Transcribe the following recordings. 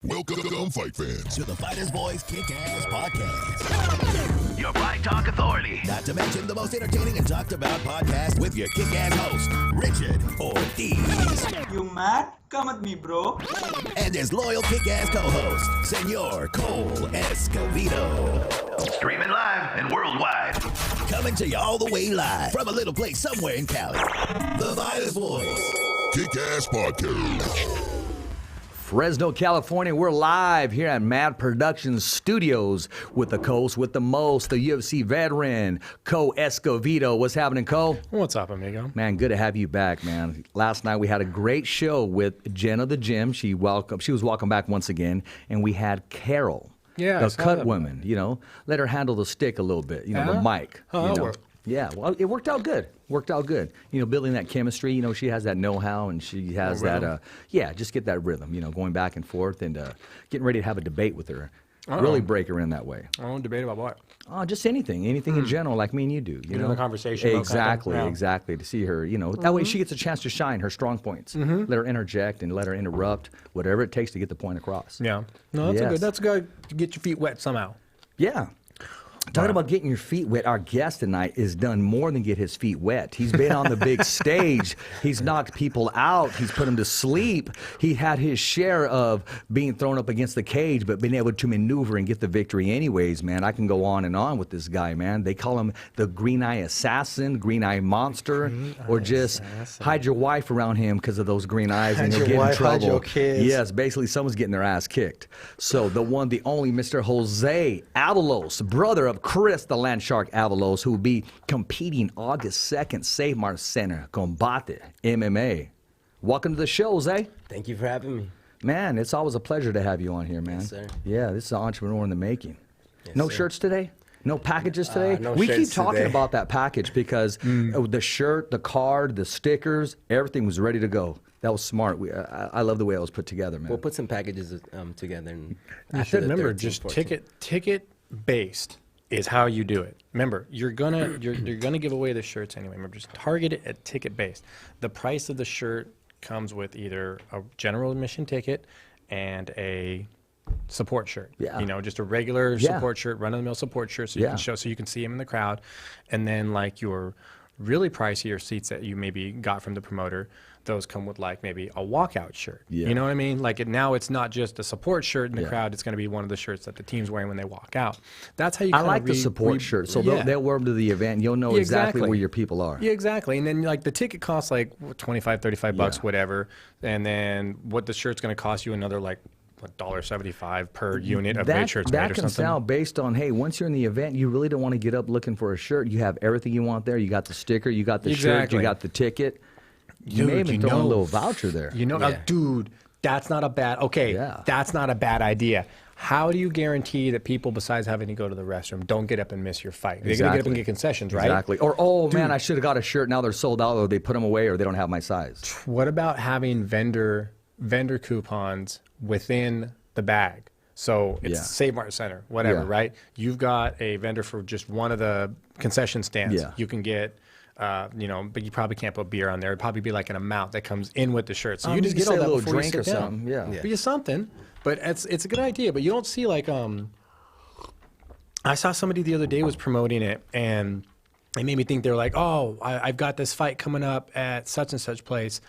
Welcome, fight fans, to the Fighters Boys Kickass Podcast. Your fight talk authority. Not to mention the most entertaining and talked about podcast with your kick-ass host, Richard Ortiz. You mad? Come at me, bro. And his loyal kick-ass co-host, Senor Cole Escovedo. Streaming live and worldwide. Coming to you all the way live from a little place somewhere in Cali. The Fighters Boys Kickass Podcast. Fresno, California, we're live here at Mad Productions Studios with the coast, with the most, the UFC veteran, Cole Escovedo. What's happening, Cole? What's up, amigo? Man, good to have you back, man. Last night we had a great show with Jen of the Gym. She was welcome back once again, and we had Carol, the cut woman. You know, let her handle the stick a little bit. You know, the mic. Oh, you know? Yeah, well, it worked out good. You know, building that chemistry. You know, she has that know-how, and she has that. Just get that rhythm. You know, going back and forth, and getting ready to have a debate with her. Really break her in that way. Oh, debate about what? Oh, just anything in general, like me and you do. You know, the conversation. Exactly. To see her, you know, that way she gets a chance to shine her strong points. Let her interject and let her interrupt, whatever it takes to get the point across. Yeah. No, that's good to get your feet wet somehow. Yeah. Talking about getting your feet wet, our guest tonight has done more than get his feet wet. He's been on the big stage. He's knocked people out. He's put them to sleep. He had his share of being thrown up against the cage, but being able to maneuver and get the victory anyways, man. I can go on and on with this guy, man. They call him the Green Eye Assassin, Green Eye Monster, or just hide your wife around him because of those green eyes and you'll get in trouble. Hide your kids. Yes, basically someone's getting their ass kicked. So the one, the only Mr. Jose Avalos, brother of Chris the Land Shark Avalos, who will be competing August 2nd, Save Mart Center, Combate MMA. Welcome to the show, Jose. Thank you for having me. Man, it's always a pleasure to have you on here, man. Yes, sir. Yeah, this is an entrepreneur in the making. Yes, no sir. Shirts today? No packages today? No we keep shirts talking today. about that package because the shirt, the card, the stickers, everything was ready to go. That was smart. I love the way it was put together, man. We'll put some packages together. And You should remember, just ticket based is how you do it. Remember, you're gonna give away the shirts anyway. Remember, just target it at ticket based. The price of the shirt comes with either a general admission ticket and a support shirt. Yeah. You know, just a regular support shirt, run-of-the-mill support shirt, so you can show, so you can see him in the crowd, and then like your really pricier seats that you maybe got from the promoter, those come with like maybe a walkout shirt. Yeah. You know what I mean? Like now it's not just a support shirt in the crowd, it's going to be one of the shirts that the team's wearing when they walk out. That's how you I like the support shirt, so they'll wear them to the event. You'll know exactly where your people are. Yeah, exactly. And then like the ticket costs like 25, 35 bucks, whatever. And then what the shirt's going to cost you another like $1.75 per unit of made shirts made or something. That can sound based on, hey, once you're in the event, you really don't want to get up looking for a shirt. You have everything you want there. You got the sticker, you got the shirt, you got the ticket. You may even throw in a little voucher there. You know, dude, that's not a bad, that's not a bad idea. How do you guarantee that people, besides having to go to the restroom, don't get up and miss your fight? They're going to get up and get concessions, right? Exactly. Or, man, I should have got a shirt. Now they're sold out, or they put them away, or they don't have my size. What about having vendor coupons within the bag? So it's Save Mart Center, whatever, right? You've got a vendor for just one of the concession stands. Yeah. You can get, but you probably can't put beer on there. It'd probably be like an amount that comes in with the shirt. So you just get a little drink or something. Yeah. Be something. But it's a good idea. But you don't see like I saw somebody the other day was promoting it, and it made me think they're like, oh, I've got this fight coming up at such and such place,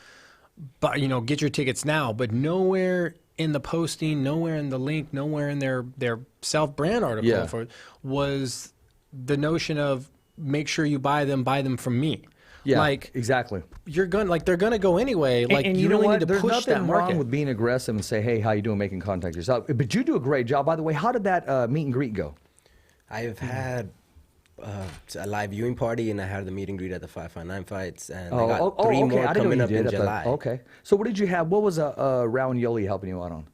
but get your tickets now. But nowhere in the posting, nowhere in the link, nowhere in their self-brand article for was the notion of make sure you buy them from me. Yeah, like exactly. They're gonna go anyway. Like and you know really what? need to There's push that nothing market. wrong with being aggressive and say, hey, how you doing? Making contact yourself. But you do a great job. By the way, how did that meet and greet go? I've had a live viewing party, and I had the meet and greet at the 559 fights, and I got three more coming up in July. Okay. So what did you have? What was Raul Yoli helping you out on?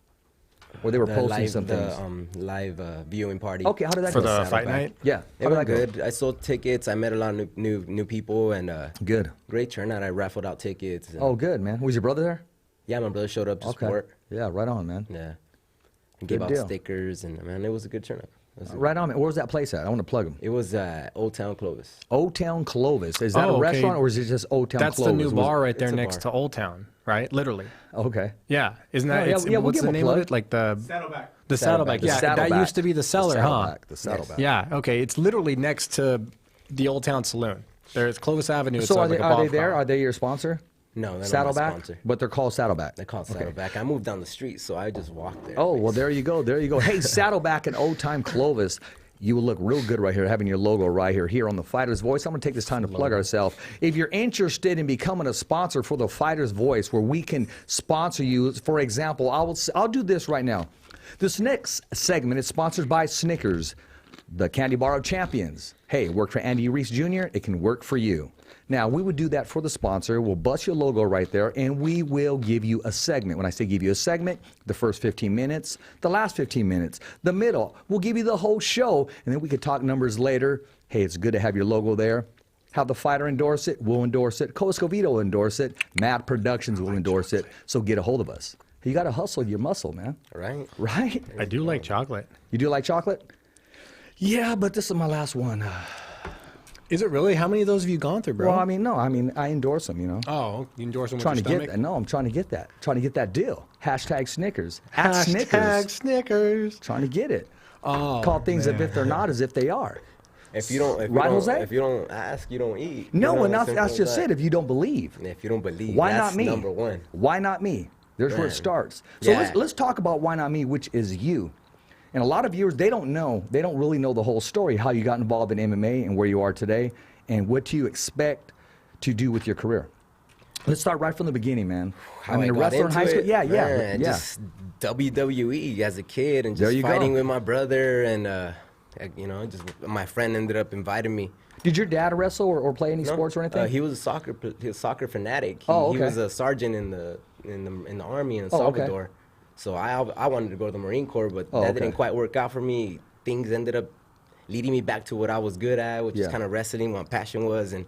Or they were posting some things? The live viewing party. Okay, how did that for go? the fight night? Yeah. It went good. I sold tickets. I met a lot of new people, and good. Great turnout. I raffled out tickets. Oh, good, man. Was your brother there? Yeah, my brother showed up to support. Yeah, right on, man. Yeah. And gave out stickers, and man, it was a good turnout. Right on. Where was that place at? I want to plug them. It was Old Town Clovis. Old Town Clovis. Is that a restaurant or is it just Old Town Clovis? That's the new bar right there next to Old Town, right? Literally. Okay. Yeah. Isn't that? What's the name of it? Like the Saddleback. The Saddleback. Yeah. That used to be the cellar, huh? The Saddleback. Yeah. Okay. It's literally next to the Old Town Saloon. There's Clovis Avenue. So are they there? Are they your sponsor? No, they're Saddleback, not my sponsor. But they're called Saddleback. They're called Saddleback. I moved down the street, so I just walked there. Oh, well, there you go. There you go. Hey, Saddleback and Old Time Clovis. You will look real good right here, having your logo right here on the Fighter's Voice. I'm going to take this time to plug ourselves. If you're interested in becoming a sponsor for the Fighter's Voice, where we can sponsor you, for example, I'll do this right now. This next segment is sponsored by Snickers, the candy bar of champions. Hey, it worked for Andy Reese Jr., it can work for you. Now, we would do that for the sponsor. We'll bust your logo right there, and we will give you a segment. When I say give you a segment, the first 15 minutes, the last 15 minutes, the middle. We'll give you the whole show, and then we could talk numbers later. Hey, it's good to have your logo there. Have the fighter endorse it. We'll endorse it. Escovedo will endorse it. Mad Productions will endorse it. So get a hold of us. You got to hustle your muscle, man. Right. Right? I do like chocolate. You do like chocolate? Yeah, but this is my last one. Is it really? How many of those have you gone through, bro? Well, I mean, no. I mean, I endorse them, you know. Oh, you endorse them with Trying your to stomach? get that. No, I'm trying to get that. Trying to get that deal. Hashtag Snickers. At Hashtag Snickers. Snickers. Trying to get it. Oh, Call things man. if they're not as if they are. If you don't ask, you don't eat. No, and that's just it. If you don't believe. And if you don't believe, Why that's not me? number one. Why not me? There's where it starts. So let's talk about why not me, which is you. And a lot of viewers, they don't really know the whole story, how you got involved in MMA and where you are today, and what do you expect to do with your career. Let's start right from the beginning, man. How I mean, a wrestler in high school? Yeah. Just WWE as a kid and just fighting with my brother and, just my friend ended up inviting me. Did your dad wrestle or play any sports or anything? He was a soccer fanatic. He was a sergeant in the army in El Salvador. Okay. So I wanted to go to the Marine Corps, but that didn't quite work out for me. Things ended up leading me back to what I was good at, which is kind of wrestling, what my passion was. And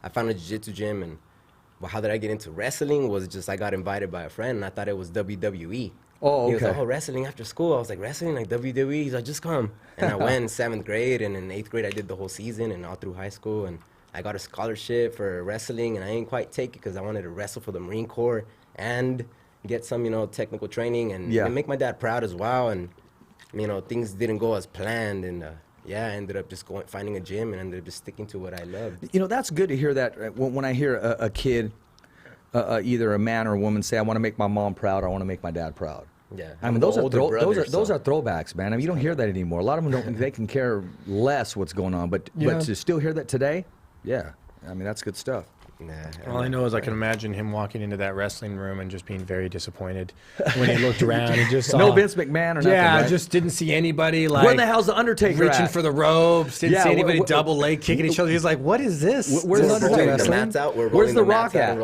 I found a jiu-jitsu gym. And how did I get into wrestling was just I got invited by a friend, and I thought it was WWE. Oh, okay. He was like, wrestling after school. I was like, wrestling like WWE? He's like, just come. And I went in 7th grade, and in 8th grade I did the whole season and all through high school. And I got a scholarship for wrestling, and I didn't quite take it because I wanted to wrestle for the Marine Corps and get some, technical training and make my dad proud as well. And, things didn't go as planned. And, I ended up just finding a gym and ended up just sticking to what I loved. That's good to hear that. When I hear a kid, either a man or a woman say, I want to make my mom proud, or I want to make my dad proud. Yeah. I mean, those are throwbacks, man. I mean, you don't hear that anymore. A lot of them don't. They can care less what's going on, but to still hear that today, I mean, that's good stuff. Nah, all I know is I can imagine him walking into that wrestling room and just being very disappointed when he looked around and just saw... No Vince McMahon or nothing, right? Just didn't see anybody like... Where the hell's the Undertaker reaching at? for the ropes, didn't see anybody double leg kicking each other. He's like, what is this? Where's the Undertaker? The mats out, where's the Rock at?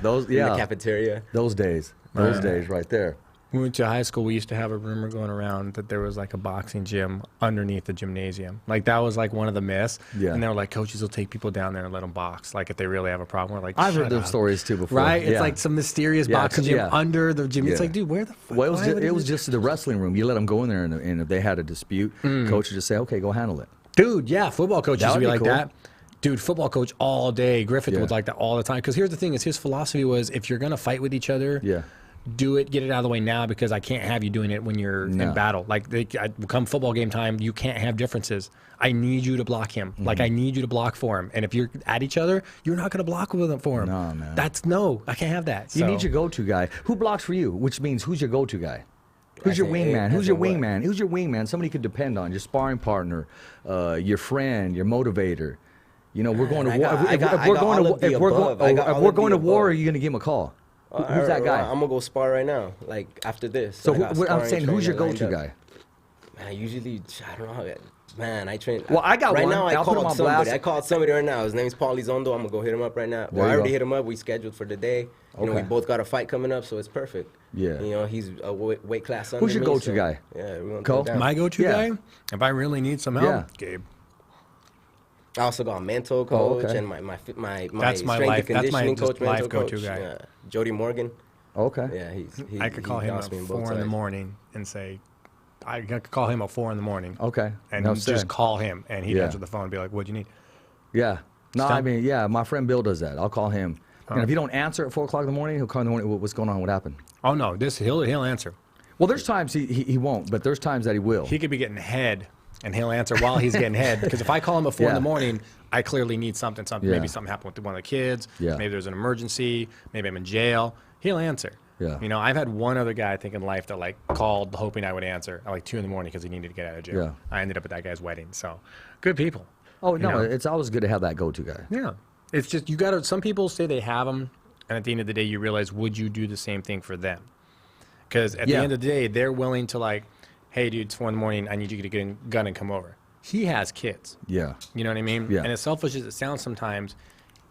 Those, in the cafeteria. Those days right there. When we went to high school, we used to have a rumor going around that there was like a boxing gym underneath the gymnasium. Like that was like one of the myths. Yeah. And they were like, coaches will take people down there and let them box. Like if they really have a problem. We're like, I've heard those stories too before. Right? It's like some mysterious boxing gym under the gym. It's like, dude, where the fuck? Well, it was just the wrestling room. You let them go in there, and if they had a dispute, coach would just say, okay, go handle it. Dude, football coaches used to be like that. Dude, football coach all day. Griffith was like that all the time. Because here's the thing: is his philosophy was if you're gonna fight with each other, do it, get it out of the way now, because I can't have you doing it when you're in battle. Like, come football game time, you can't have differences. I need you to block him. Like, I need you to block for him. And if you're at each other, you're not going to block with him for him. No, man. I can't have that. You need your go-to guy. Who blocks for you? Which means, who's your go-to guy? Who's your wingman? Who's your wingman? Who's your wingman? Somebody you could depend on. Your sparring partner, your friend, your motivator. We're going to war. If we're going to war, are you going to give him a call? Who's that guy? I'm gonna go spar right now, like after this. So I'm saying, who's your go-to guy? Man, usually, I don't know. Man, I train. Well, I got right one. now. I'll put him on blast. I called somebody right now. His name's Paulie Zondo. I'm gonna go hit him up right now. Well, I already hit him up. We scheduled for the day. We both got a fight coming up, so it's perfect. Yeah. He's a weight class under me. Who's your go-to guy? Yeah, we're gonna Cole? My go-to guy? If I really need some help, Gabe. I also got a mental coach and my that's my strength life. and conditioning coach, life mental go-to coach, guy. Jody Morgan. Okay. Yeah, I could call him at 4 in the morning and say, I could call him at 4 in the morning. Okay. And No just said. call him, and he'd Yeah. answer the phone and be like, "What'd you need?" Yeah. No, Stop. I mean, yeah, my friend Bill does that. I'll call him. And if you don't answer at 4 o'clock in the morning, he'll call in the morning. What's going on? What happened? Oh no, he'll answer. Well, there's times he won't, but there's times that he will. He could be getting head, and he'll answer while he's getting head. Because if I call him at 4 in the Yeah. morning, I clearly need something. Yeah. Maybe something happened with one of the kids. Yeah. Maybe there's an emergency. Maybe I'm in jail. He'll answer. Yeah. You know, I've had one other guy, I think, in life that like called hoping I would answer at like 2 in the morning because he needed to get out of jail. Yeah. I ended up at that guy's wedding. So, good people. Oh, no, You know? it's always good to have that go-to guy. Yeah. It's just, you got to, some people say they have them, and at the end of the day, you realize, would you do the same thing for them? Because at the Yeah. end of the day, they're willing to like, hey, dude, it's 4 in the morning. I need you to get a gun and come over. He has kids. Yeah. You know what I mean? Yeah. And as selfish as it sounds sometimes,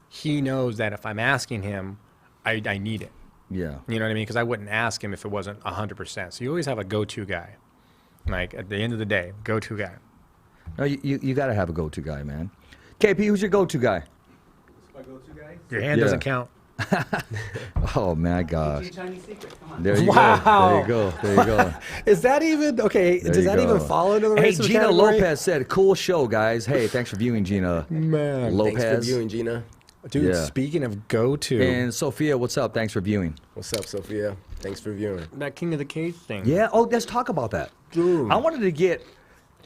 he knows that if I'm asking him, I need it. Yeah. You know what I mean? Because I wouldn't ask him if it wasn't 100%. So you always have a go-to guy. Like, at the end of the day, go-to guy. No, you got to have a go-to guy, man. KP, who's your go-to guy? Your hand Yeah. doesn't count. Oh, my gosh. Chinese secret. Come on. There you Wow. go. There you go. There you go. Is that even, okay, There does you that go. even fall into the Hey, racist Gina category? Lopez said, cool show, guys. Hey, thanks for viewing, Gina Man. Lopez. Thanks for viewing, Gina. Dude, Yeah. speaking of go-to, And Sophia, what's up? Thanks for viewing. What's up, Sophia? Thanks for viewing. that King of the Cage thing. Yeah. Oh, let's talk about that. Dude. I wanted to get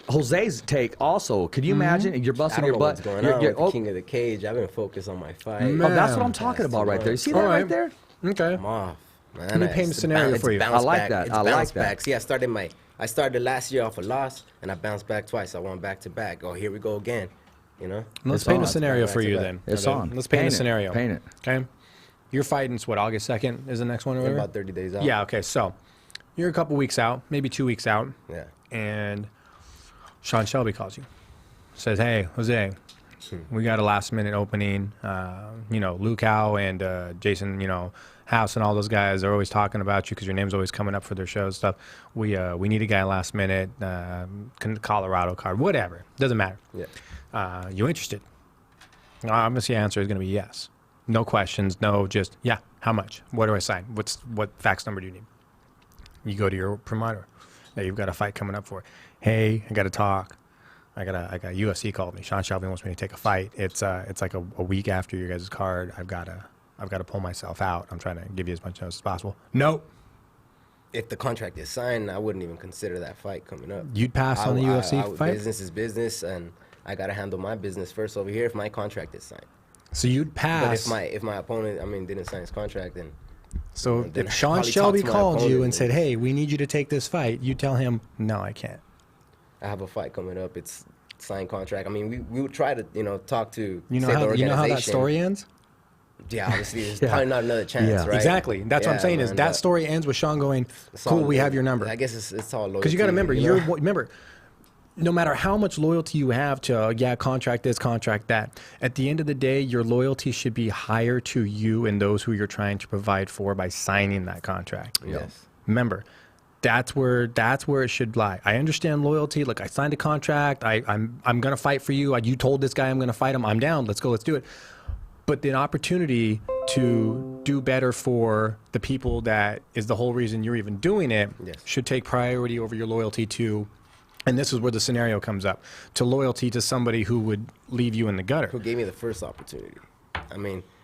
Jose's take also. Could you imagine you're I busting don't your know butt? what's going You're- on you're- with the oh, King of the Cage. I've been focused on my fight. Man. oh, that's what I'm talking about right there. You see that All right right. there? Okay. I'm off, man. Let me paint a scenario for you. It's bounce I like back. that. It's I like bounce that. back. See, I started last year off a loss, and I bounced back twice. I won back to back. Oh, here we go again. You know. Let's It's paint on. a scenario Back for to you back. then. It's Okay? on. Let's paint Paint a it. scenario. Paint it. Okay. You're fighting, what, August 2nd is the next one or In whatever? about 30 days out. Yeah, okay. So you're a couple weeks out, maybe 2 weeks out, Yeah. and Sean Shelby calls you. Says, hey, Jose, we got a last minute opening. Luke Howe and Jason, House and all those guys are always talking about you because your name's always coming up for their shows and stuff. We need a guy last minute, Colorado card, whatever. Doesn't matter. Yeah. You interested? Obviously, the answer is going to be yes. No questions. No, just, yeah, how much? What do I sign? What fax number do you need? You go to your promoter that you've got a fight coming up for. Hey, I got to talk. I got UFC called me. Sean Shelby wants me to take a fight. It's like a week after your guys' card. I've got to pull myself out. I'm trying to give you as much notice as possible. No. If the contract is signed, I wouldn't even consider that fight coming up. You'd pass on the UFC fight? Business is business, and I gotta handle my business first over here if my contract is signed. So you'd But pass. if my opponent, didn't sign his contract, then So then if I'd Sean probably Shelby talk to my called you opponent and said, hey, we need you to take this fight, you tell him, no, I can't. I have a fight coming up. It's signed contract. We would try to talk to You know say the how that organization. story ends? Yeah, obviously there's Yeah. probably not another chance, Yeah. right? Exactly. That's what I'm Yeah, saying is man, that but story ends with Sean going, it's cool, all we lo- have your number. I guess it's all loyalty. Because you got to remember, you know? remember, no matter how much loyalty you have to, contract this, contract that, at the end of the day, your loyalty should be higher to you and those who you're trying to provide for by signing that contract. Yes. Remember, that's where it should lie. I understand loyalty. Look, I signed a contract. I'm gonna fight for you. You told this guy I'm gonna fight him. I'm down. Let's go. Let's do it. But the opportunity to do better for the people that is the whole reason you're even doing it Yes. should take priority over your loyalty to, and this is where the scenario comes up, to loyalty to somebody who would leave you in the gutter. Who gave me the first opportunity?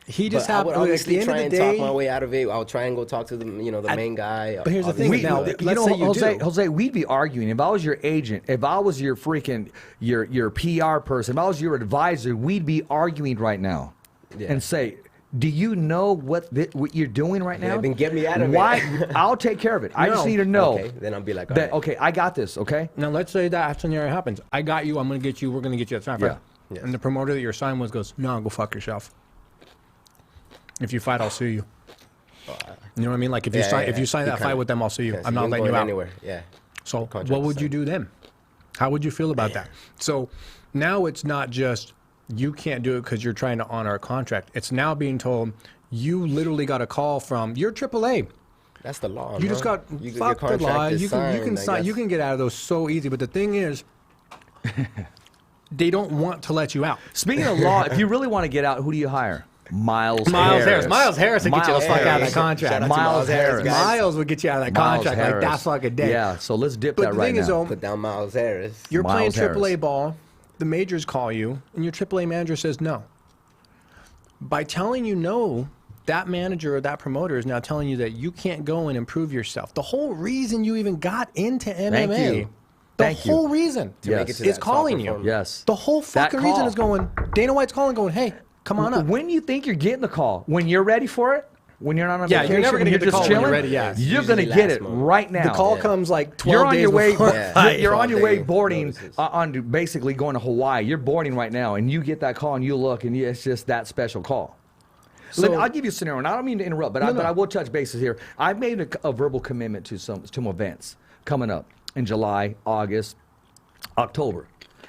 He just but I would happened- at the obviously end of try the and day- talk my way out of it. I'll try and go talk to the main guy. But here's the thing, obviously, now, but- let's say you do. Jose, we'd be arguing. If I was your agent, if I was your freaking your PR person, if I was your advisor, we'd be arguing right now, Yeah. and say, "Do you know what you're doing right now? Yeah, then get me out of it." Why? I'll take care of it. I just No. need to know." Okay, then I'll be like, that, all right. okay, I got this. Okay. Now let's say that scenario happens. I got you. I'm going to get you. We're going to get you. That's not fair. Yeah. Yes. And the promoter that you're signed with goes, no, go fuck yourself. If you fight, I'll sue you. You know what I mean? Like if you sign that fight with them, I'll sue you. Yeah, so I'm you not ain't letting you going out. anywhere. Yeah. So Contract what would is you signed. do then? How would you feel about that? So now it's not just you can't do it because you're trying to honor a contract. It's now being told you literally got a call from your AAA. That's the law. You just got your fuck the contract law. is You can signed, I sign. You guess. can get out of those so easy. But the thing is, they don't want to let you out. Speaking of law, if you really want to get out, who do you hire? Miles Harris. Harris. Miles Harris would get you the fuck out of that Shout contract. out to Miles Harris. guys. Miles would get you out of that Miles contract like Harris. that fucking day. Yeah, so let's dip But that the right thing now. is, though, Put down Miles Harris. you're playing Miles Harris. AAA ball, the majors call you, and your AAA manager says no. By telling you no, that manager or that promoter is now telling you that you can't go and improve yourself. The whole reason you even got into MMA, Thank you. the Thank you. whole reason Yes. make it to is that calling top you. performance. Yes. The whole That fucking reason call. is going, Dana White's calling going, hey, come on up. When you think you're getting the call, when you're ready for it, when you're not on Yeah, vacation, you're never gonna and get the you're call just when you're chilling, ready, yeah. you're Usually going to get last it moment. right now. The call comes like 12 You're on days your way. before. Yeah. You're on your way 12-day boarding notices. on to basically going to Hawaii. You're boarding right now, and you get that call, and you look, and it's just that special call. So- I'll give you a scenario, and I don't mean to interrupt, but I will touch bases here. I've made a verbal commitment to some events coming up in July, August, October.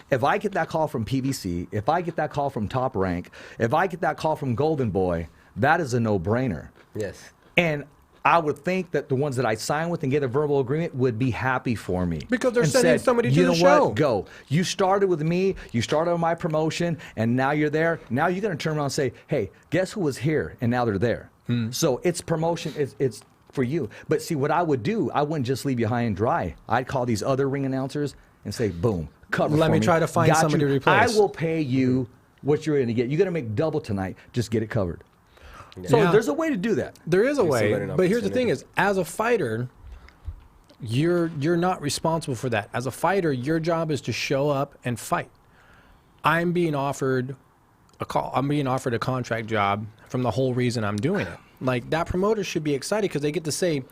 If I get that call from PBC, if I get that call from Top Rank, if I get that call from Golden Boy, that is a no-brainer. Yes. And I would think that the ones that I sign with and get a verbal agreement would be happy for me. Because they're and sending said, somebody to you the know show." What? Go. You started with me. You started on my promotion, and now you're there. Now you're going to turn around and say, hey, guess who was here? And now they're there. So it's promotion. It's for you. But see, what I would do, I wouldn't just leave you high and dry. I'd call these other ring announcers and say, boom, cover Let for me try to find Got somebody you. to replace. I will pay you what you're going to get. You're going to make double tonight. Just get it covered. So Yeah. there's a way to do that. There is a way, still got an but here's the thing: opportunity. is as a fighter, you're not responsible for that. As a fighter, your job is to show up and fight. I'm being offered a call. I'm being offered a contract job from the whole reason I'm doing it. Like that promoter should be excited because they get to say.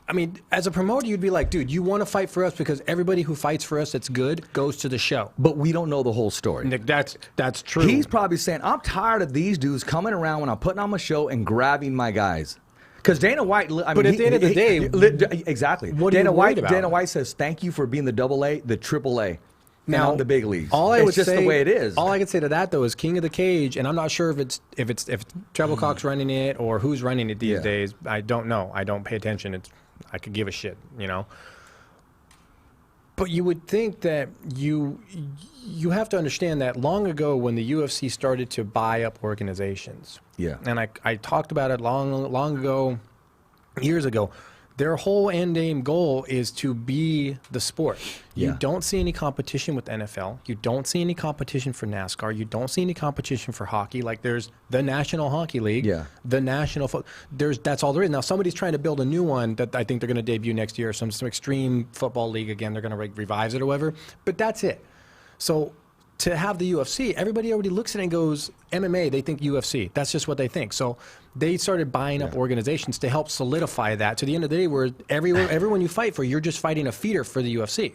I mean, as a promoter, you'd be like, dude, you want to fight for us because everybody who fights for us that's good goes to the show. But we don't know the whole story. Nick, that's true. He's probably saying, I'm tired of these dudes coming around when I'm putting on my show and grabbing my guys. Because Dana White, I mean, But at the end of the day, exactly. what are you worried about? Dana White says, thank you for being the AA, the AAA, now the big leagues. All I it's would just say, the way it is. All I could say to that though is King of the Cage, and I'm not sure if Treble Cock's running it or who's running it these days. I don't know. I don't pay attention. I could give a shit, you know. But you would think that you have to understand that long ago when the UFC started to buy up organizations. Yeah. And I talked about it long ago, years ago. Their whole end game goal is to be the sport. Yeah. You don't see any competition with NFL. You don't see any competition for NASCAR. You don't see any competition for hockey. Like there's the National Hockey League, Yeah. the National that's all there is. Now somebody's trying to build a new one that I think they're going to debut next year. Some extreme football league again. They're going to revive it or whatever. But that's it. So to have the UFC, everybody already looks at it and goes, MMA, they think UFC. That's just what they think. So they started buying up organizations to help solidify that to the end of the day where everyone you fight for, you're just fighting a feeder for the UFC.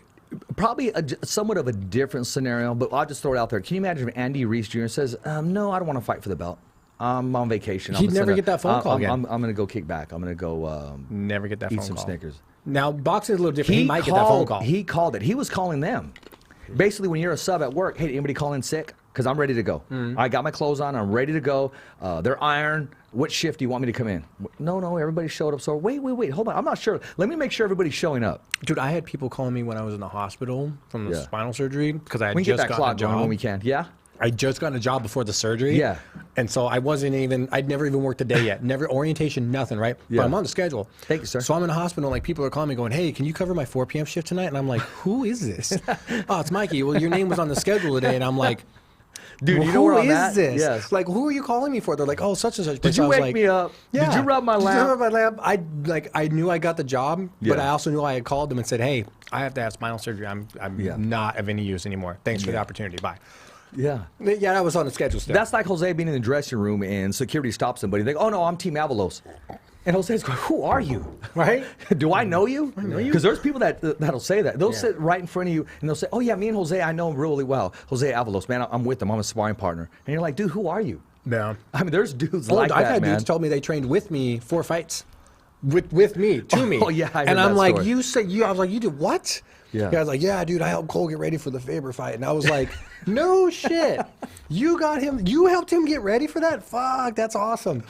Probably somewhat of a different scenario, but I'll just throw it out there. Can you imagine if Andy Reese Jr. says, no, I don't want to fight for the belt. I'm on vacation. He'd never get that phone call again. I'm going to go kick back. I'm going to go Never get that eat phone some call. Snickers. Now, boxing is a little different. He might get that phone call. He called it. He was calling them. Basically, when you're a sub at work, hey, anybody call in sick? Because I'm ready to go. I got my clothes on. I'm ready to go. They're iron. What shift do you want me to come in? No, everybody showed up. So wait, hold on. I'm not sure. Let me make sure everybody's showing up. Dude, I had people calling me when I was in the hospital from the Yeah. spinal surgery because I had We can get just that gotten a clock going job. when we can. Yeah? I just got a job before the surgery. Yeah. And so I'd never even worked a day yet. Never orientation, nothing, right? Yeah. But I'm on the schedule. Thank you, sir. So I'm in the hospital, like people are calling me going, hey, can you cover my 4 p.m. shift tonight? And I'm like, who is this? Oh, it's Mikey. Well, your name was on the schedule today. And I'm like, Dude, well, you know where who I'm is at? this? Yes. Like, who are you calling me for? They're like, oh, such and such. Did you I was wake like, me up? Yeah. Did you rub my Did you lamp? rub my lamp? I knew I got the job, but Yeah. I also knew I had called them and said, hey, I have to have spinal surgery. I'm Yeah. not of any use anymore. Thanks for the opportunity. Bye. Yeah. Yeah, I was on the schedule still. That's like Jose being in the dressing room and security stops somebody. They go, oh, no, I'm Team Avalos. And Jose's going, who are you? right. Do I know you? I know you. Because there's people that'll say that. They'll sit right in front of you and they'll say, oh, yeah, me and Jose, I know him really well. Jose Avalos, man, I'm with him. I'm a sparring partner. And you're like, dude, who are you? Yeah. I mean, there's dudes Oh, like I've that, had man. dudes told me they trained with me 4 fights. With me, to me. Oh, yeah, I heard and I'm that like, story. I was like, you did what? Yeah. I was like, yeah, dude, I helped Cole get ready for the Faber fight. And I was like, no shit. You helped him get ready for that? Fuck, that's awesome.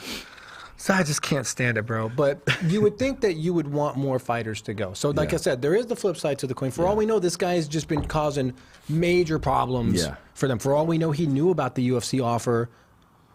So I just can't stand it, bro. But you would think that you would want more fighters to go. So like I said, there is the flip side to the coin. For all we know, this guy's just been causing major problems Yeah. for them. For all we know, he knew about the UFC offer,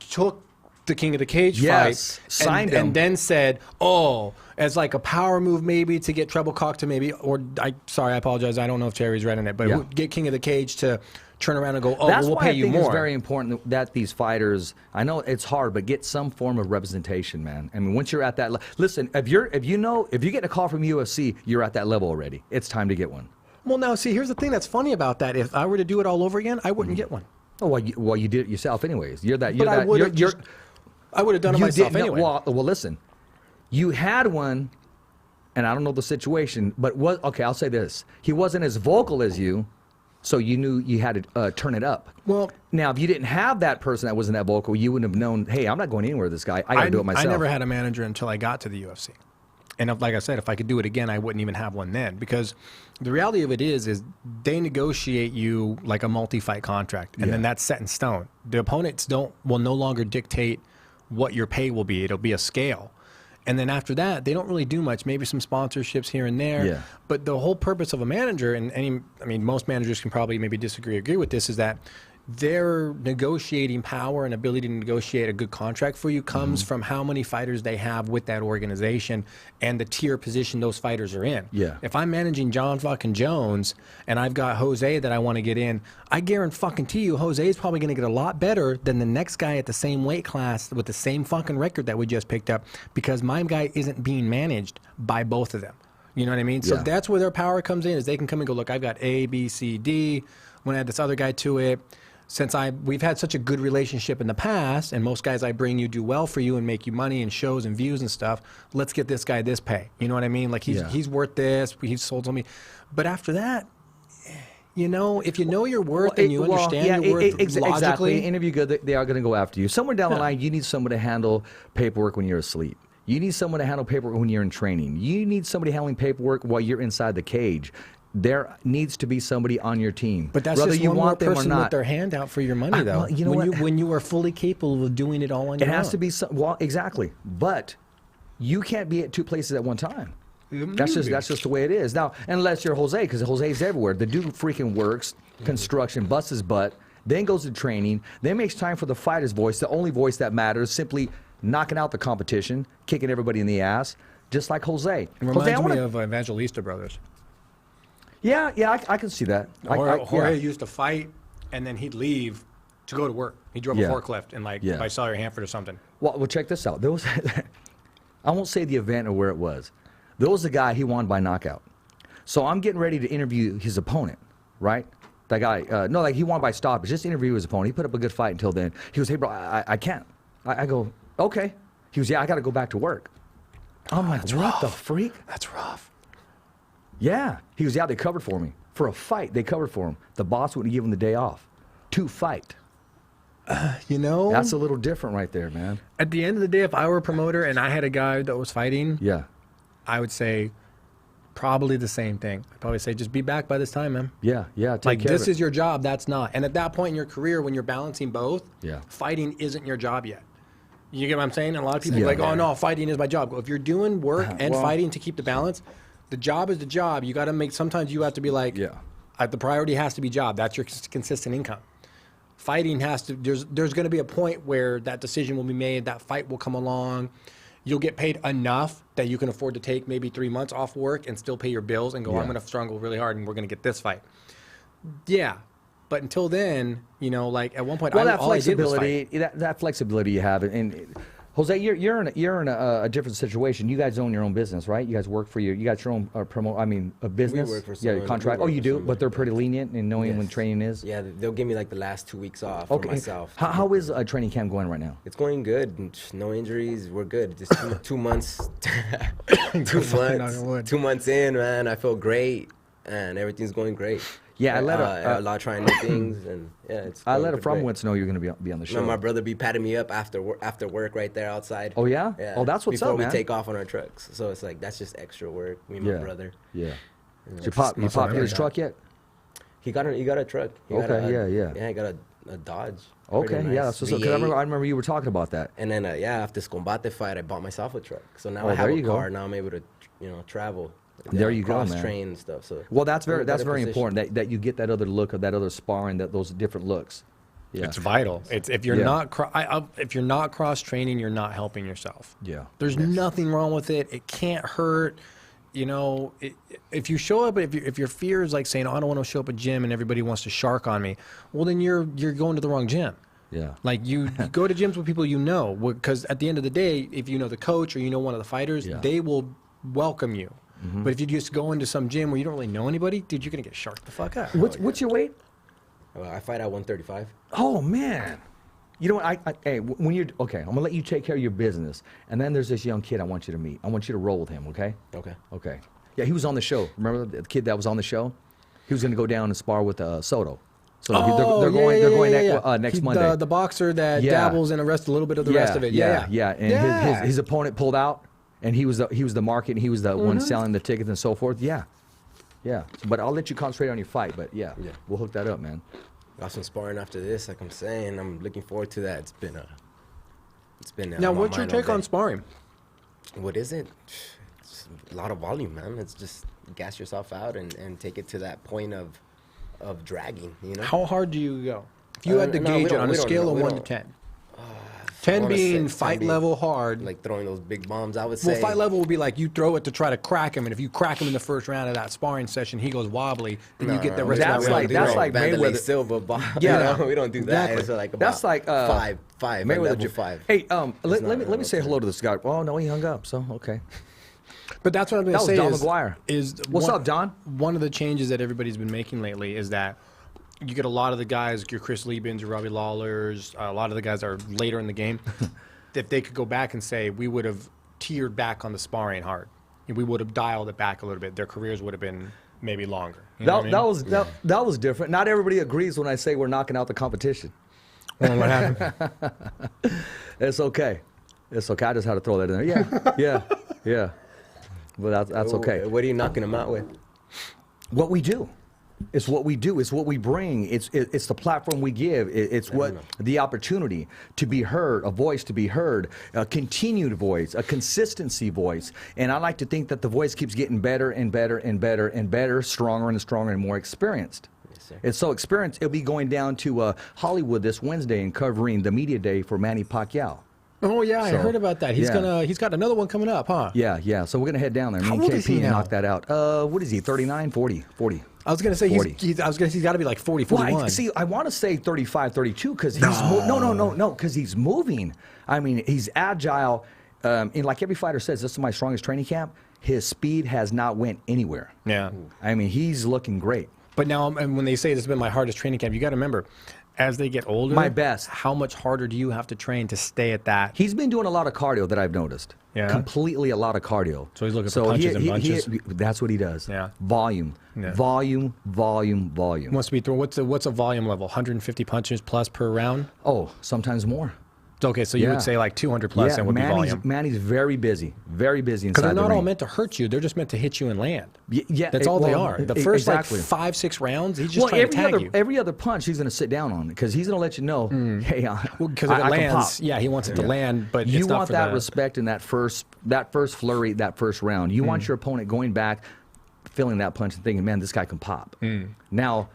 took the King of the Cage Yes, fight, signed him. and then said, "Oh, as like a power move, maybe to get Treble Cock to maybe, or I apologize, I don't know if Jerry's read in it, but Yeah. get King of the Cage to turn around and go, oh, That's we'll why pay I you think more." it's very important that these fighters. I know it's hard, but get some form of representation, man. I mean, once you're at that, listen, if you get a call from UFC, you're at that level already. It's time to get one. Well, now see, here's the thing that's funny about that. If I were to do it all over again, I wouldn't get one. Oh, well, you did it yourself, anyways. You're that. But I would have done it myself anyway. Well, listen, you had one, and I don't know the situation, but okay? I'll say this: he wasn't as vocal as you, so you knew you had to turn it up. Well, now if you didn't have that person that wasn't that vocal, you wouldn't have known. Hey, I'm not going anywhere with this guy. I got to do it myself. I never had a manager until I got to the UFC. And like I said, if I could do it again, I wouldn't even have one then. Because the reality of it is they negotiate you like a multi-fight contract, and then that's set in stone. The opponents will no longer dictate what your pay will be. It'll be a scale. And then after that, they don't really do much. Maybe some sponsorships here and there. Yeah. But the whole purpose of a manager, and most managers can probably maybe disagree or agree with this, is that their negotiating power and ability to negotiate a good contract for you comes from how many fighters they have with that organization and the tier position those fighters are in. Yeah. If I'm managing John fucking Jones and I've got Jose that I want to get in, I guarantee you Jose is probably going to get a lot better than the next guy at the same weight class with the same fucking record that we just picked up, because my guy isn't being managed by both of them. You know what I mean? So Yeah. that's where their power comes in, is they can come and go, look, I've got A, B, C, D. When I add this other guy to it, since we've had such a good relationship in the past, and most guys I bring you do well for you and make you money and shows and views and stuff, let's get this guy this pay. You know what I mean? Like he's worth this. He's sold on me. But after that, if you know your worth and you understand your worth exactly. logically, Interview good, they are going to go after you. Somewhere down the line, you need someone to handle paperwork when you're asleep. You need someone to handle paperwork when you're in training. You need somebody handling paperwork while you're inside the cage. There needs to be somebody on your team. But that's whether just you one want more them or person not. with their hand out for your money, though. Well, you know when you are fully capable of doing it all on your It own. has to be exactly. But you can't be at two places at one time. That's just the way it is. Now, unless you're Jose, because Jose's everywhere. The dude freaking works, construction, busts his butt, then goes to training, then makes time for the fighter's voice, the only voice that matters, simply knocking out the competition, kicking everybody in the ass, just like Jose. It reminds me of Evangelista Brothers. Yeah, I can see that. Jorge used to fight, and then he'd leave to go to work. He drove a forklift in by Sawyer Hanford or something. Well, check this out. There was, I won't say the event or where it was. There was a guy, he won by knockout. So I'm getting ready to interview his opponent, right? That guy, he won by stoppage. Just interview his opponent. He put up a good fight until then. He goes, hey, bro, I can't. I go, okay. He goes, yeah, I got to go back to work. I'm like, what the freak? That's rough. Yeah. He goes, yeah, they covered for me. For a fight, they covered for him. The boss wouldn't give him the day off to fight. That's a little different right there, man. At the end of the day, if I were a promoter and I had a guy that was fighting, I would say probably the same thing. I'd probably say, just be back by this time, man. Yeah. Like, this is your job, that's not. And at that point in your career, when you're balancing both, fighting isn't your job yet. You get what I'm saying? And a lot of people are like, oh, no, fighting is my job. If you're doing work and fighting to keep the balance, the job is the job. You got to sometimes you have to be like, the priority has to be job. That's your consistent income. Fighting has to, there's going to be a point where that decision will be made, that fight will come along. You'll get paid enough that you can afford to take maybe 3 months off work and still pay your bills and go, I'm going to struggle really hard and we're going to get this fight. Yeah. But until then, like at one point, that flexibility, that flexibility you have, and Jose, you're in a different situation. You guys own your own business, right? You guys work for you got your own a business. We work for someone. Contract. Oh, you do, but they're pretty lenient in knowing when training is. Yeah, they'll give me like the last 2 weeks off for myself. How is training camp going right now? It's going good. No injuries. We're good. Just 2 months. 2 months in, man. I feel great, and everything's going great. Yeah, I let a lot of trying new things, and it's. I let a from once know you're going to be on the show. No, my brother be patting me up after work right there outside. Oh yeah? Oh, that's what's Before up, man. we take off on our trucks, so it's like that's just extra work. Me and my brother. Yeah. You pop his truck yet? He got a truck. Yeah, he got a Dodge. Okay, nice that's what's up. Because I remember you were talking about that. And then after this Combate fight, I bought myself a truck. So now I have a car. Now I'm able to travel. There you go, man. Cross train and stuff. So that's very important that you get that other look of that other sparring, those different looks. Yeah. It's vital. It's if you're if you're not cross training, you're not helping yourself. Yeah. There's nothing wrong with it. It can't hurt. You know, if you show up, if your fear is like saying, oh, I don't want to show up at gym and everybody wants to shark on me, well, then you're going to the wrong gym. Yeah. Like you go to gyms with people you know, because at the end of the day, if you know the coach or you know one of the fighters, they will welcome you. But if you just go into some gym where you don't really know anybody, dude, you're gonna get sharked the fuck out. What's your weight? I fight at 135. Oh man. You know what? Hey, when you're okay, I'm gonna let you take care of your business, and then there's this young kid I want you to meet. I want you to roll with him, okay? Okay. Okay. Yeah, he was on the show. Remember the kid that was on the show? He was gonna go down and spar with Soto. So they're going next Monday. The boxer that dabbles in a little bit of the rest of it. Yeah. And his opponent pulled out, and he was the market, and he was the one selling the tickets and so forth. Yeah. But I'll let you concentrate on your fight. But yeah, we'll hook that up, man. Got some sparring after this, like I'm saying. I'm looking forward to that. It's been. Now, what's your take on sparring? What is it? It's a lot of volume, man. It's just gas yourself out and take it to that point of dragging. You know. How hard do you go? If you had to gauge it on a scale of 1 to 10. 10 being fight level hard. Like throwing those big bombs, I would say. Well, fight level would be like you throw it to try to crack him, and if you crack him in the first round of that sparring session, he goes wobbly, then you get the rest of that round. That's like Mayweather Silva bomb. Yeah, we don't do that. Exactly. It's like about that's like five. Mayweather 5. Hey, let me say hello to this guy. Oh no, he hung up. So okay. But that's what I'm going to say. That was Don McGuire. What's up, Don? One of the changes that everybody's been making lately is that you get a lot of the guys, your Chris Liebens, your Robbie Lawlers, a lot of the guys that are later in the game. If they could go back and say, we would have tiered back on the sparring hard, we would have dialed it back a little bit, their careers would have been maybe longer. You know that was different. Not everybody agrees when I say we're knocking out the competition. Well, what happened? It's okay. It's okay. I just had to throw that in there. Yeah. But that's okay. What are you knocking them out with? What we do. It's what we do. It's what we bring. It's the platform we give. It's the opportunity to be heard, a voice to be heard, a continued voice, a consistency voice. And I like to think that the voice keeps getting better and better and better and better, stronger and stronger and more experienced. Yes, sir. It's so experienced. It'll be going down to Hollywood this Wednesday and covering the media day for Manny Pacquiao. Oh yeah, I heard about that. He's got another one coming up, huh? Yeah. So we're gonna head down there. Me and KP and knock that out. What is he? 39, 40? I was gonna say he's got to be like 40, 41. Well, I want to say 35, 32 because he's no, because he's moving. I mean, he's agile. And like every fighter says, this is my strongest training camp. His speed has not went anywhere. Yeah. I mean, he's looking great. But now, and when they say this has been my hardest training camp, you got to remember, as they get older, my best. How much harder do you have to train to stay at that? He's been doing a lot of cardio that I've noticed. Yeah. Completely a lot of cardio. So he's looking for punches and bunches. That's what he does. Yeah. Volume. Must be what's a volume level? 150 punches plus per round? Oh, sometimes more. Okay, so you would say like 200 plus and would be volume. Manny's very busy inside because they're not all meant to hurt you. They're just meant to hit you and land. That's all they are. The first like 5-6 rounds, he's just trying to tag you. Every other punch he's going to sit down on because he's going to let you know, hey, because if it lands, he wants it to land, but you it's not want for that respect in that first flurry, that first round. You want your opponent going back, feeling that punch and thinking, man, this guy can pop. Now,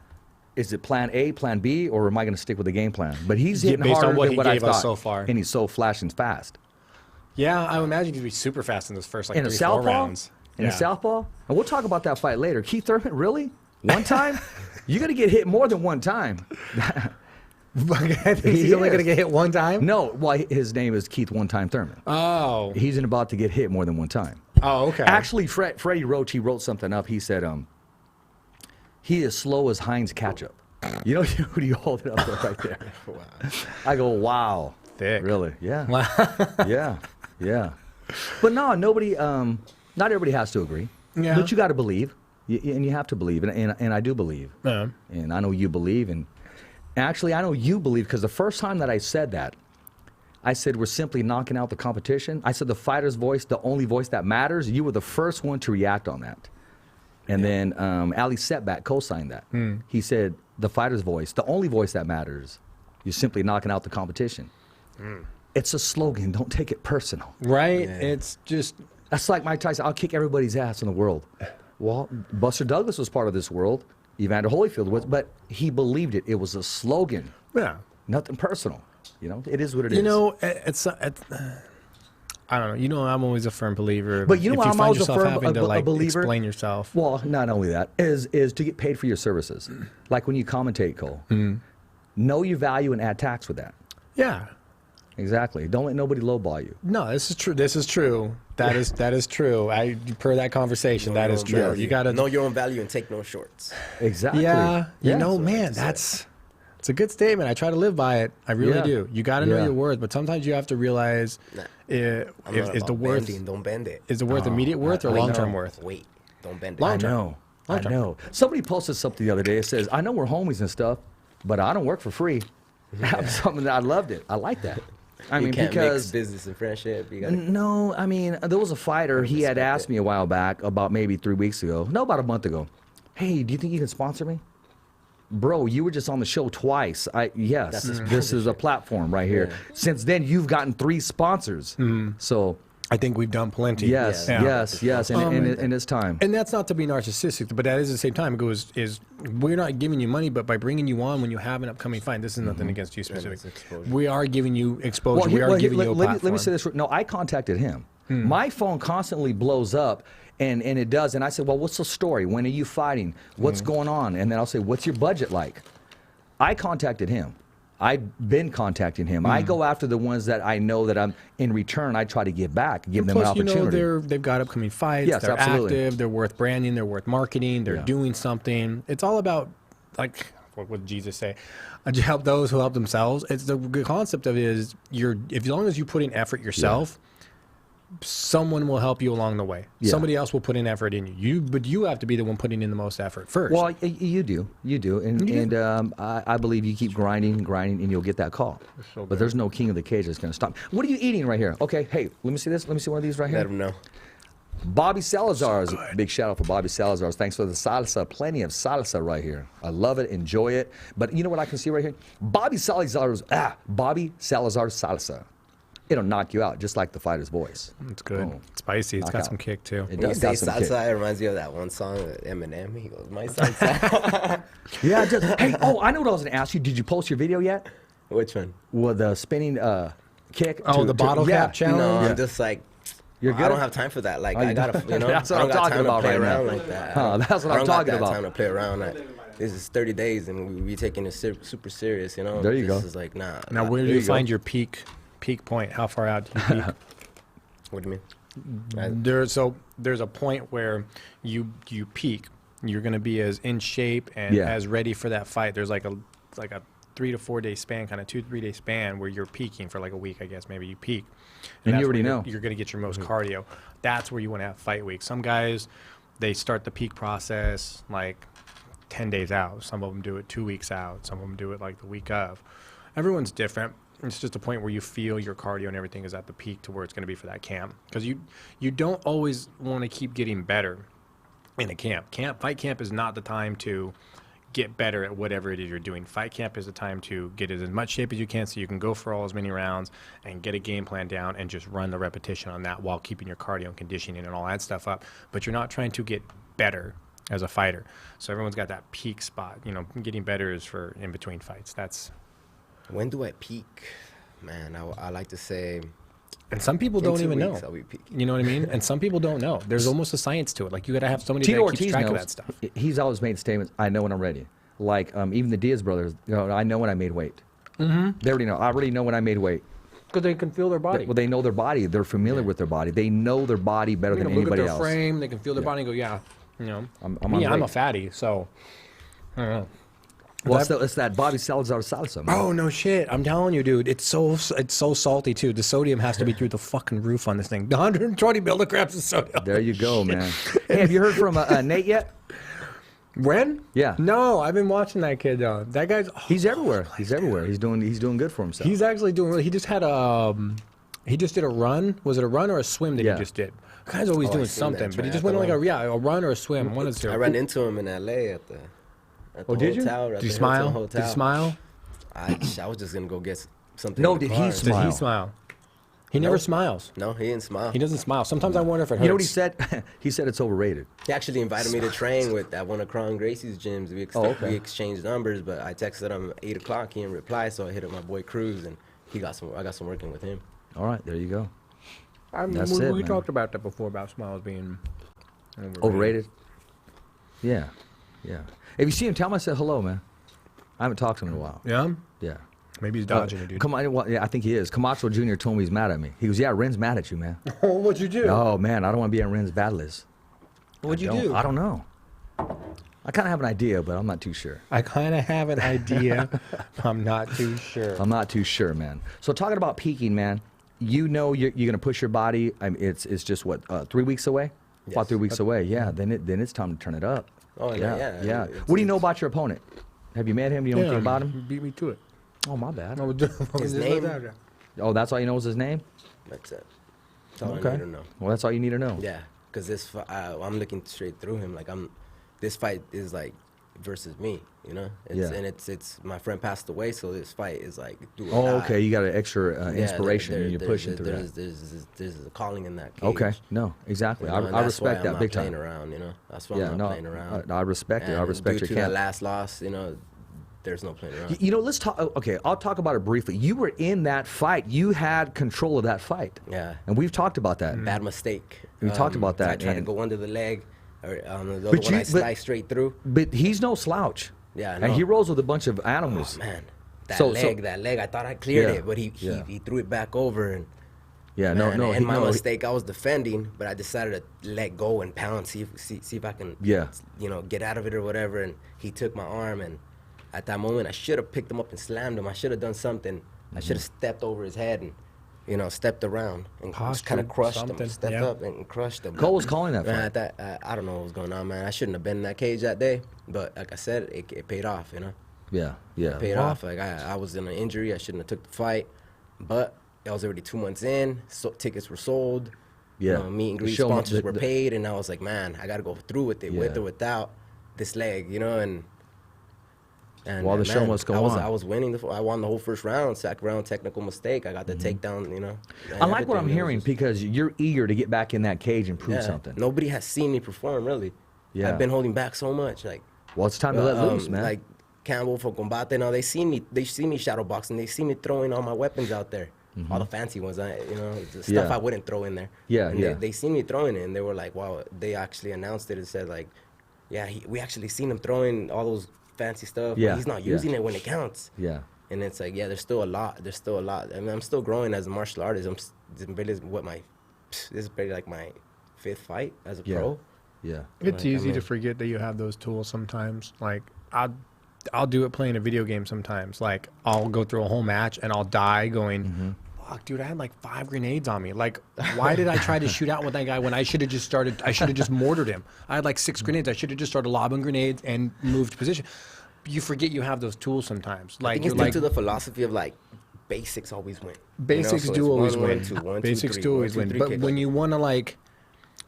is it plan A, plan B, or am I going to stick with the game plan? But he's hitting based harder on what than he what I gave thought, us so far. And he's so flashing fast. Yeah, I would imagine he'd be super fast in those first like 3-4 rounds. In a southpaw? And we'll talk about that fight later. Keith Thurman, really? One time? You're going to get hit more than one time. He's only going to get hit one time? No, well, his name is Keith One Time Thurman. Oh. He's about to get hit more than one time. Oh, okay. Actually, Freddie Roach, he wrote something up. He said, he is slow as Heinz ketchup. You know, you hold it up there right there. Wow. I go, wow. Thick. Really? Yeah. Yeah. But no, nobody, not everybody has to agree. Yeah. But you got to believe. And you have to believe. And I do believe. Yeah. And I know you believe. And actually, I know you believe because the first time that I said that, I said we're simply knocking out the competition. I said the fighter's voice, the only voice that matters. You were the first one to react on that. And then Ali Setback co-signed that. He said, the fighter's voice, the only voice that matters, you're simply knocking out the competition. It's a slogan. Don't take it personal. Right? Yeah. It's just... That's like Mike Tyson. I'll kick everybody's ass in the world. Well, Buster Douglas was part of this world. Evander Holyfield was, but he believed it. It was a slogan. Yeah. Nothing personal. It is what it is. You know, it's I don't know. You know, I'm always a firm believer. But you know, if you I'm find always a yourself firm having to, like, believer. explain yourself. Well, not only that is to get paid for your services. Like when you commentate, Cole. Know your value and add tax with that. Yeah. Exactly. Don't let nobody lowball you. No, this is true. That is true. Per that conversation, that is true. You got to know your own value and take no shorts. Exactly. Yeah. You know, that's what man, it's a good statement. I try to live by it. I really do. You got to know your worth, but sometimes you have to realize is the worth bending, don't bend it. Is the worth immediate worth or long-term worth? Wait, don't bend it. Long-term. I know. Somebody posted something the other day. It says, "I know we're homies and stuff, but I don't work for free." That was something that I loved it. I like that. You can't mix business and friendship. You gotta, no, I mean, there was a fighter. He had asked me a while back, about maybe 3 weeks ago. No, about a month ago. Hey, do you think you can sponsor me? Bro, you were just on the show twice. Yes, this is a platform right here. Since then, you've gotten 3 sponsors. So I think we've done plenty. yes, and it's time. And that's not to be narcissistic, but that is at the same time. Is we're not giving you money, but by bringing you on when you have an upcoming fight, this is nothing against you specifically. We are giving you exposure. We are giving you a platform. Let me say this. No, I contacted him. My phone constantly blows up. And it does. And I said, well, what's the story? When are you fighting? What's going on? And then I'll say, what's your budget like? I contacted him. I've been contacting him. I go after the ones that I know that I'm in return. I try to give back, give them an opportunity. You know, they've got upcoming fights. Yes, they're absolutely. active. They're worth branding. They're worth marketing. They're doing something. It's all about, like, what would Jesus say? Help those who help themselves. It's the good concept of it is as long as you put in effort yourself, someone will help you along the way. Somebody else will put in effort in you. But you have to be the one putting in the most effort first. Well, you do, and I believe you keep grinding, and you'll get that call. But there's no king of the cage that's going to stop. What are you eating right here? Okay, hey, let me see this. Let me see one of these right here. Let them know. Bobby Salazar's. Big shout out for Bobby Salazar's. Thanks for the salsa. Plenty of salsa right here. I love it. Enjoy it. But you know what I can see right here? Bobby Salazar's salsa. It'll knock you out, just like the fighter's voice. It's good. Boom. It's spicy. It's Knock got out. some kick, too. When you say salsa, it reminds you of that one song with Eminem. He goes, my salsa. Yeah, hey, I know what I was going to ask you. Did you post your video yet? Which one? With the spinning kick? The bottle cap challenge? No, I'm just like, You're good? I don't have time for that. Like, I gotta, That's what I I'm don't got talking time about to play right around now. like that. That's what I'm talking I don't about. got time to play around. This is 30 days, and we taking it super serious, you know? There you go. This is like, nah. Now, where do you find your peak point? How far out do you peak? What do you mean? There's a point where you peak. You're going to be as in shape and as ready for that fight. There's like a 3 to 4 day span, kind of 2-3 day span where you're peaking for like a week, I guess. Maybe you peak, and that's you already where know you're going to get your most cardio. That's where you want to have fight week. Some guys, they start the peak process like 10 days out. Some of them do it 2 weeks out. Some of them do it like the week of. Everyone's different. It's just a point where you feel your cardio and everything is at the peak to where it's going to be for that camp. Because you don't always want to keep getting better in a camp. Fight camp is not the time to get better at whatever it is you're doing. Fight camp is the time to get as much shape as you can so you can go for all as many rounds and get a game plan down and just run the repetition on that while keeping your cardio and conditioning and all that stuff up. But you're not trying to get better as a fighter. So everyone's got that peak spot. You know, getting better is for in between fights. When do I peak? Man, I like to say. And some people don't even know. I'll be peaking. You know what I mean? And some people don't know. There's almost a science to it. Like, you got to have somebody Tito that keeps Ortiz track knows. of that stuff. He's always made statements, I know when I'm ready. Like, even the Diaz brothers, I know when I made weight. Mm-hmm. They already know. I already know when I made weight. Because they can feel their body. Well, they know their body. They're familiar with their body. They know their body better than anybody look at their else. frame. They can feel their body and go, yeah. You know, I'm a fatty, so I don't know. Well, it's that Bobby Salazar salsa, man. Oh, no shit. I'm telling you, dude. It's so salty, too. The sodium has to be through the fucking roof on this thing. 120 milligrams of sodium. There you go, man. Hey, have you heard from Nate yet? When? Yeah. No, I've been watching that kid, though. That guy's... He's everywhere. He's everywhere. He's doing good for himself. He's actually doing... He just had he just did a run. Was it a run or a swim that he just did? The guy's always doing something, but he just went on like a run or a swim. One of the two. I ran into him in L.A. at the did you? hotel. Did you smile? Did you smile? I was just going to go get something. No, in the did car. he smile? Did he smile? He never smiles. No, he didn't smile. He doesn't smile. Sometimes I wonder if it hurts. You know what he said? He said it's overrated. He actually invited me to train at one of Cron Gracie's gyms. We exchanged numbers, but I texted him at 8 o'clock. He didn't reply, so I hit up my boy Cruz, and I got some working with him. All right, there you go. That's we it, man. talked about that before, about smiles being Overrated? Yeah. If you see him, tell him I said hello, man. I haven't talked to him in a while. Yeah? Yeah. Maybe he's dodging it, dude. Come on, yeah, I think he is. Camacho Jr. told me he's mad at me. He goes, yeah, Ren's mad at you, man. Oh, what'd you do? Oh, man, I don't want to be on Ren's bad list. What'd you do? I don't know. I kind of have an idea, but I'm not too sure. I kind of have an idea. I'm not too sure. I'm not too sure, man. So talking about peaking, man, you know you're going to push your body. I mean, it's just, what, 3 weeks away? Yes. About 3 weeks away, yeah. Then it's time to turn it up. Oh, yeah. What do you know about your opponent? Have you met him? Do you know anything about him? He beat me to it. Oh, my bad. His name? Oh, that's all you know is his name? That's it. That's all I Okay. need to know. Well, that's all you need to know. Yeah, because I'm looking straight through him. Like this fight is like versus me, you know. And it's my friend passed away, so this fight is like. Oh, okay. You got an extra inspiration, and you're pushing through that. There's a calling in that cage. Okay. No, exactly. You know, I respect that big time. I'm not playing around, you know. That's why I'm not playing around. I respect it. I respect your due to that camp. last loss, you know. There's no playing around. You know, let's talk. Okay, I'll talk about it briefly. You were in that fight. You had control of that fight. Yeah. And we've talked about that. Bad mistake. We talked about that. I tried to go under the leg, or the other one I sliced straight through. But he's no slouch. Yeah, and he rolls with a bunch of animals. Oh, man, that leg. I thought I cleared it, but he threw it back over and. Yeah, man, no. And my mistake, I was defending, but I decided to let go and pound, see if I can, get out of it or whatever. And he took my arm, and at that moment, I should have picked him up and slammed him. I should have done something. I should have stepped over his head and, stepped around and just kind of crushed him. Stepped up and crushed him. Cole was calling that fight. Man, I don't know what was going on, man. I shouldn't have been in that cage that day, but like I said, it paid off, you know. Yeah. It paid off. Like I was in an injury. I shouldn't have took the fight, but I was already 2 months in. So tickets were sold. Yeah. Meet and greet sponsors were paid, and I was like, man, I got to go through with it, with or without this leg, and while the show must go on. I was winning. I won the whole first round. Second round, technical mistake. I got the takedown, I like what I'm hearing because you're eager to get back in that cage and prove something. Nobody has seen me perform, really. Yeah. I've been holding back so much. Well, it's time to let loose, man. Like Campbell for Combate, now they see me shadow boxing. They see me throwing all my weapons out there. All the fancy ones, the stuff I wouldn't throw in there. They see me throwing it, and they were like, wow. They actually announced it and said, like, we actually seen him throwing all those fancy stuff, but he's not using it when it counts. Yeah. And it's like, there's still a lot. I mean, I'm still growing as a martial artist. This is barely like my 5th fight as a pro. Yeah. It's easy to forget that you have those tools sometimes. Like, I'll do it playing a video game sometimes. Like, I'll go through a whole match and I'll die going, fuck, dude, I had like 5 grenades on me. Like, why did I try to shoot out with that guy when I should have just mortared him? I had like 6 grenades. I should have just started lobbing grenades and moved position. You forget you have those tools sometimes. Like, I think it's due to the philosophy of like, basics always win. Basics So do it's always 1, win. 1, 2, 1, 2, Basics 3, do 1, always 2, win. 3 But kick when up. you want to like,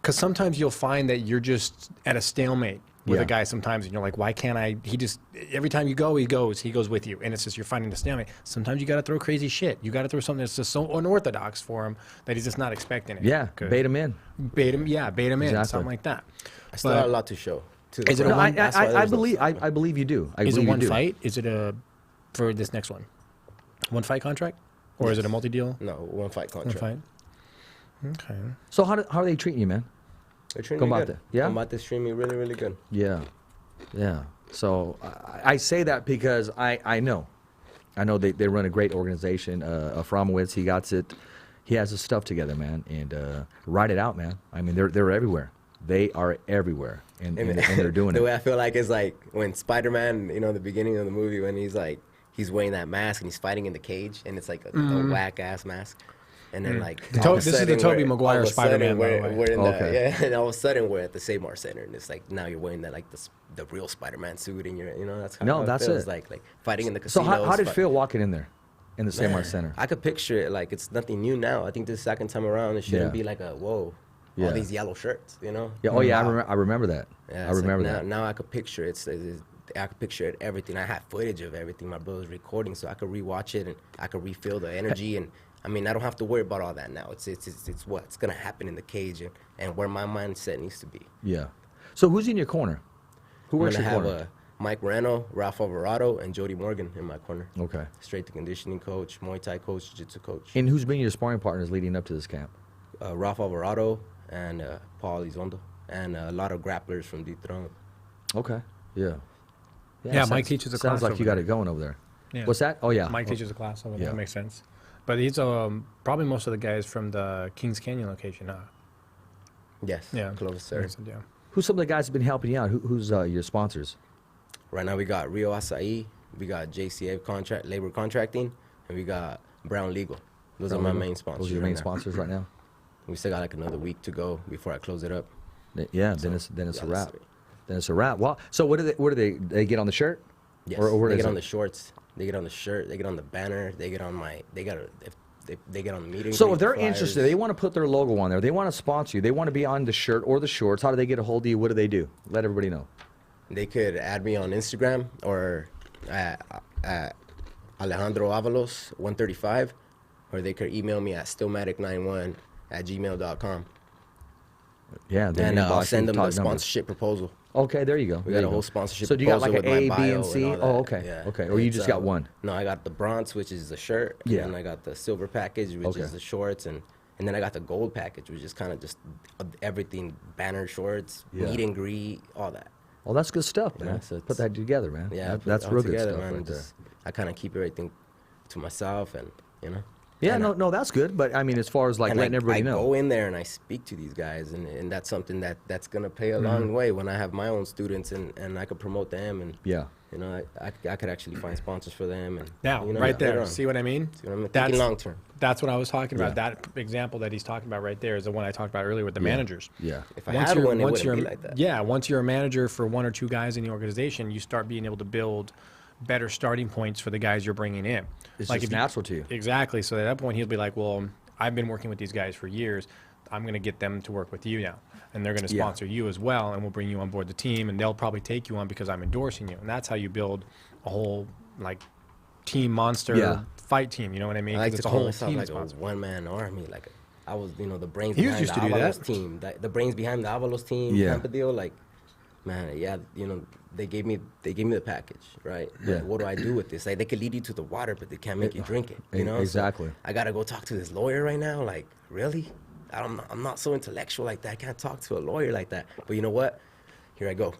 because sometimes you'll find that you're just at a stalemate with a guy sometimes, and you're like, why can't I? He just, every time you go, he goes with you, and it's just you're finding the stalemate. Sometimes you got to throw crazy shit. You got to throw something that's just so unorthodox for him that he's just not expecting it. Yeah. Bait him in. Bait him in, Exactly. something like that. I still have a lot to show. Is it a No, one? I believe you do. Is it one fight? Is it for this next one? One fight contract, or is it a multi-deal? No, one fight contract. One fight. Okay. So how are they treating you, man? They're treating me good. Yeah? Combate's treating me really, really good. Yeah. So I say that because I know they run a great organization. Fromowitz, he got it. He has his stuff together, man, and ride it out, man. I mean, they're everywhere. They are everywhere, and they're doing the it. way I feel like is like when Spider-Man, the beginning of the movie, when he's wearing that mask and he's fighting in the cage, and it's like a whack ass mask. And then this is the Tobey Maguire Spider-Man, by the way. We're in Okay. and all of a sudden we're at the Save-Mart Center, and it's like now you're wearing that the real Spider-Man suit, and that's how that's it feels it. like fighting in the So casino. how did it feel walking in there, in the Save-Mart Center? I could picture it like it's nothing new now. I think this second time around it shouldn't be like a whoa, Yeah. all these yellow shirts, Yeah. Oh yeah, Wow. I remember that. Yeah, I remember that. Now I could picture it. I could picture it, everything. I had footage of everything my brother's recording, so I could rewatch it and I could refeel the energy. And I mean, I don't have to worry about all that now. It's what's gonna happen in the cage and where my mindset needs to be. Yeah. So who's in your corner? Who works your corner? I'm gonna have Mike Moreno, Ralph Alvarado, and Jody Morgan in my corner. Okay. Straight to conditioning coach, Muay Thai coach, Jiu-Jitsu coach. And who's been your sparring partners leading up to this camp? Ralph Alvarado and Paul Elizondo, and a lot of grapplers from Deep Throne. Okay. Yeah. Yeah, Mike teaches a class Sounds like over you got there. it going over there. Yeah. What's that? Oh, yeah. Mike teaches a class over there. Yeah. That makes sense. But he's probably most of the guys from the Kings Canyon location, huh? Yes. Yeah. Clovis, sir. Yeah. Who's some of the guys that have been helping you out? Who's your sponsors? Right now we got Rio Acai, we got JCA labor contracting, and we got Brown Legal. Those are my main sponsors. Those are your right main now. sponsors right now? We still got like another week to go before I close it up. Yeah, then it's a yeah, wrap. that's it. Then it's a wrap. Well, so what do they get on the shirt? Yes. Or They is get on it? the shorts. They get on the shirt. They get on the banner. They get on my. They get on the meeting. So if they're interested, they want to put their logo on there. They want to sponsor you. They want to be on the shirt or the shorts. How do they get a hold of you? What do they do? Let everybody know. They could add me on Instagram or at Alejandro Avalos 135, or they could email me at stillmatic91@gmail.com. Yeah, And inbox I'll send you, them talk the numbers. sponsorship proposal. Okay, there you go. We There got you a whole go. sponsorship So do you got like proposal an with A, my B, bio and C? all that. Oh, okay. Yeah. Okay. Or you It's, just got one? No, I got the bronze, which is the shirt. Yeah. And then I got the silver package, which Okay. is the shorts. And then I got the gold package, which is kind of just everything, banner shorts, Yeah. meet and greet, all that. Well, that's good stuff, man. Yeah, so Put that together, man. Yeah, That's real good stuff right there. I kind of keep everything to myself and, you know. Yeah, And no, that's good. But I mean, as far as like and letting everybody I know. go in there and I speak to these guys, and that's something that's going to pay a long way when I have my own students and I could promote them. And, Yeah. you know, I could actually find sponsors for them. And Now, you know, right later there. on. See what I mean? See what I'm thinking long term. That's what I was talking about. Yeah. That example that he's talking about right there is the one I talked about earlier with the managers. Yeah. If I had one, it wouldn't you're, be like that. Yeah, once you're a manager for one or two guys in the organization, you start being able to build better starting points for the guys you're bringing in. It's like just if natural to you. Exactly. So at that point, he'll be like, well, I've been working with these guys for years. I'm going to get them to work with you now. And they're going to Yeah. sponsor you as well, and we'll bring you on board the team, and they'll probably take you on because I'm endorsing you. And that's how you build a whole, like, team monster Yeah. fight team. You know what I mean? I like 'Cause to it's a call whole myself team like a sponsor. one-man army. Like I was, you know, the brains He was behind used the to do Avalos that. team. The brains behind the Avalos team. Yeah. Type of deal. Like, man, yeah, you know, they gave me the package, right? Yeah. Like, what do I do with this? Like, they could lead you to the water, but they can't make you drink it. You know? So Exactly. I gotta go talk to this lawyer right now. Like, really? I'm not so intellectual like that. I can't talk to a lawyer like that. But you know what? Here I go.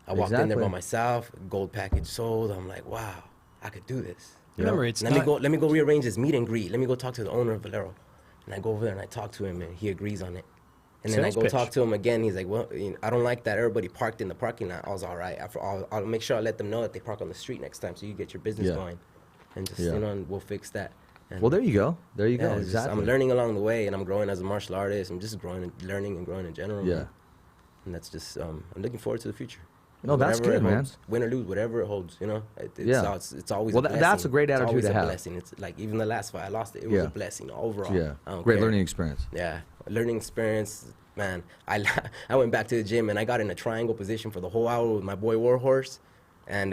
I walked in there Exactly. by myself. Gold package sold. I'm like, wow, I could do this. Remember, it's Let not... me go rearrange this meet and greet. Let me go talk to the owner of Valero. And I go over there and I talk to him and he agrees on it. And then I Sales go pitch. talk to him again. He's like, well, you know, I don't like that everybody parked in the parking lot. I was all right. I'll make sure I let them know that they park on the street next time so you get your business Yeah. going. And just, Yeah. you know, and we'll fix that. And Well, there you go. There you go. yeah, it's just- Exactly. I'm learning along the way and I'm growing as a martial artist. I'm just growing and learning and growing in general. Yeah. man. And that's just, I'm looking forward to the future. No, that's Whatever good, it man. holds. Win or lose, whatever it holds, you know. Yeah. It's always Well, a blessing. that's a great It's attitude always to a have. blessing. It's like even the last fight I lost it. It was Yeah. a blessing overall. Yeah. I don't Great care. learning experience. Yeah, learning experience, man. I went back to the gym and I got in a triangle position for the whole hour with my boy Warhorse, and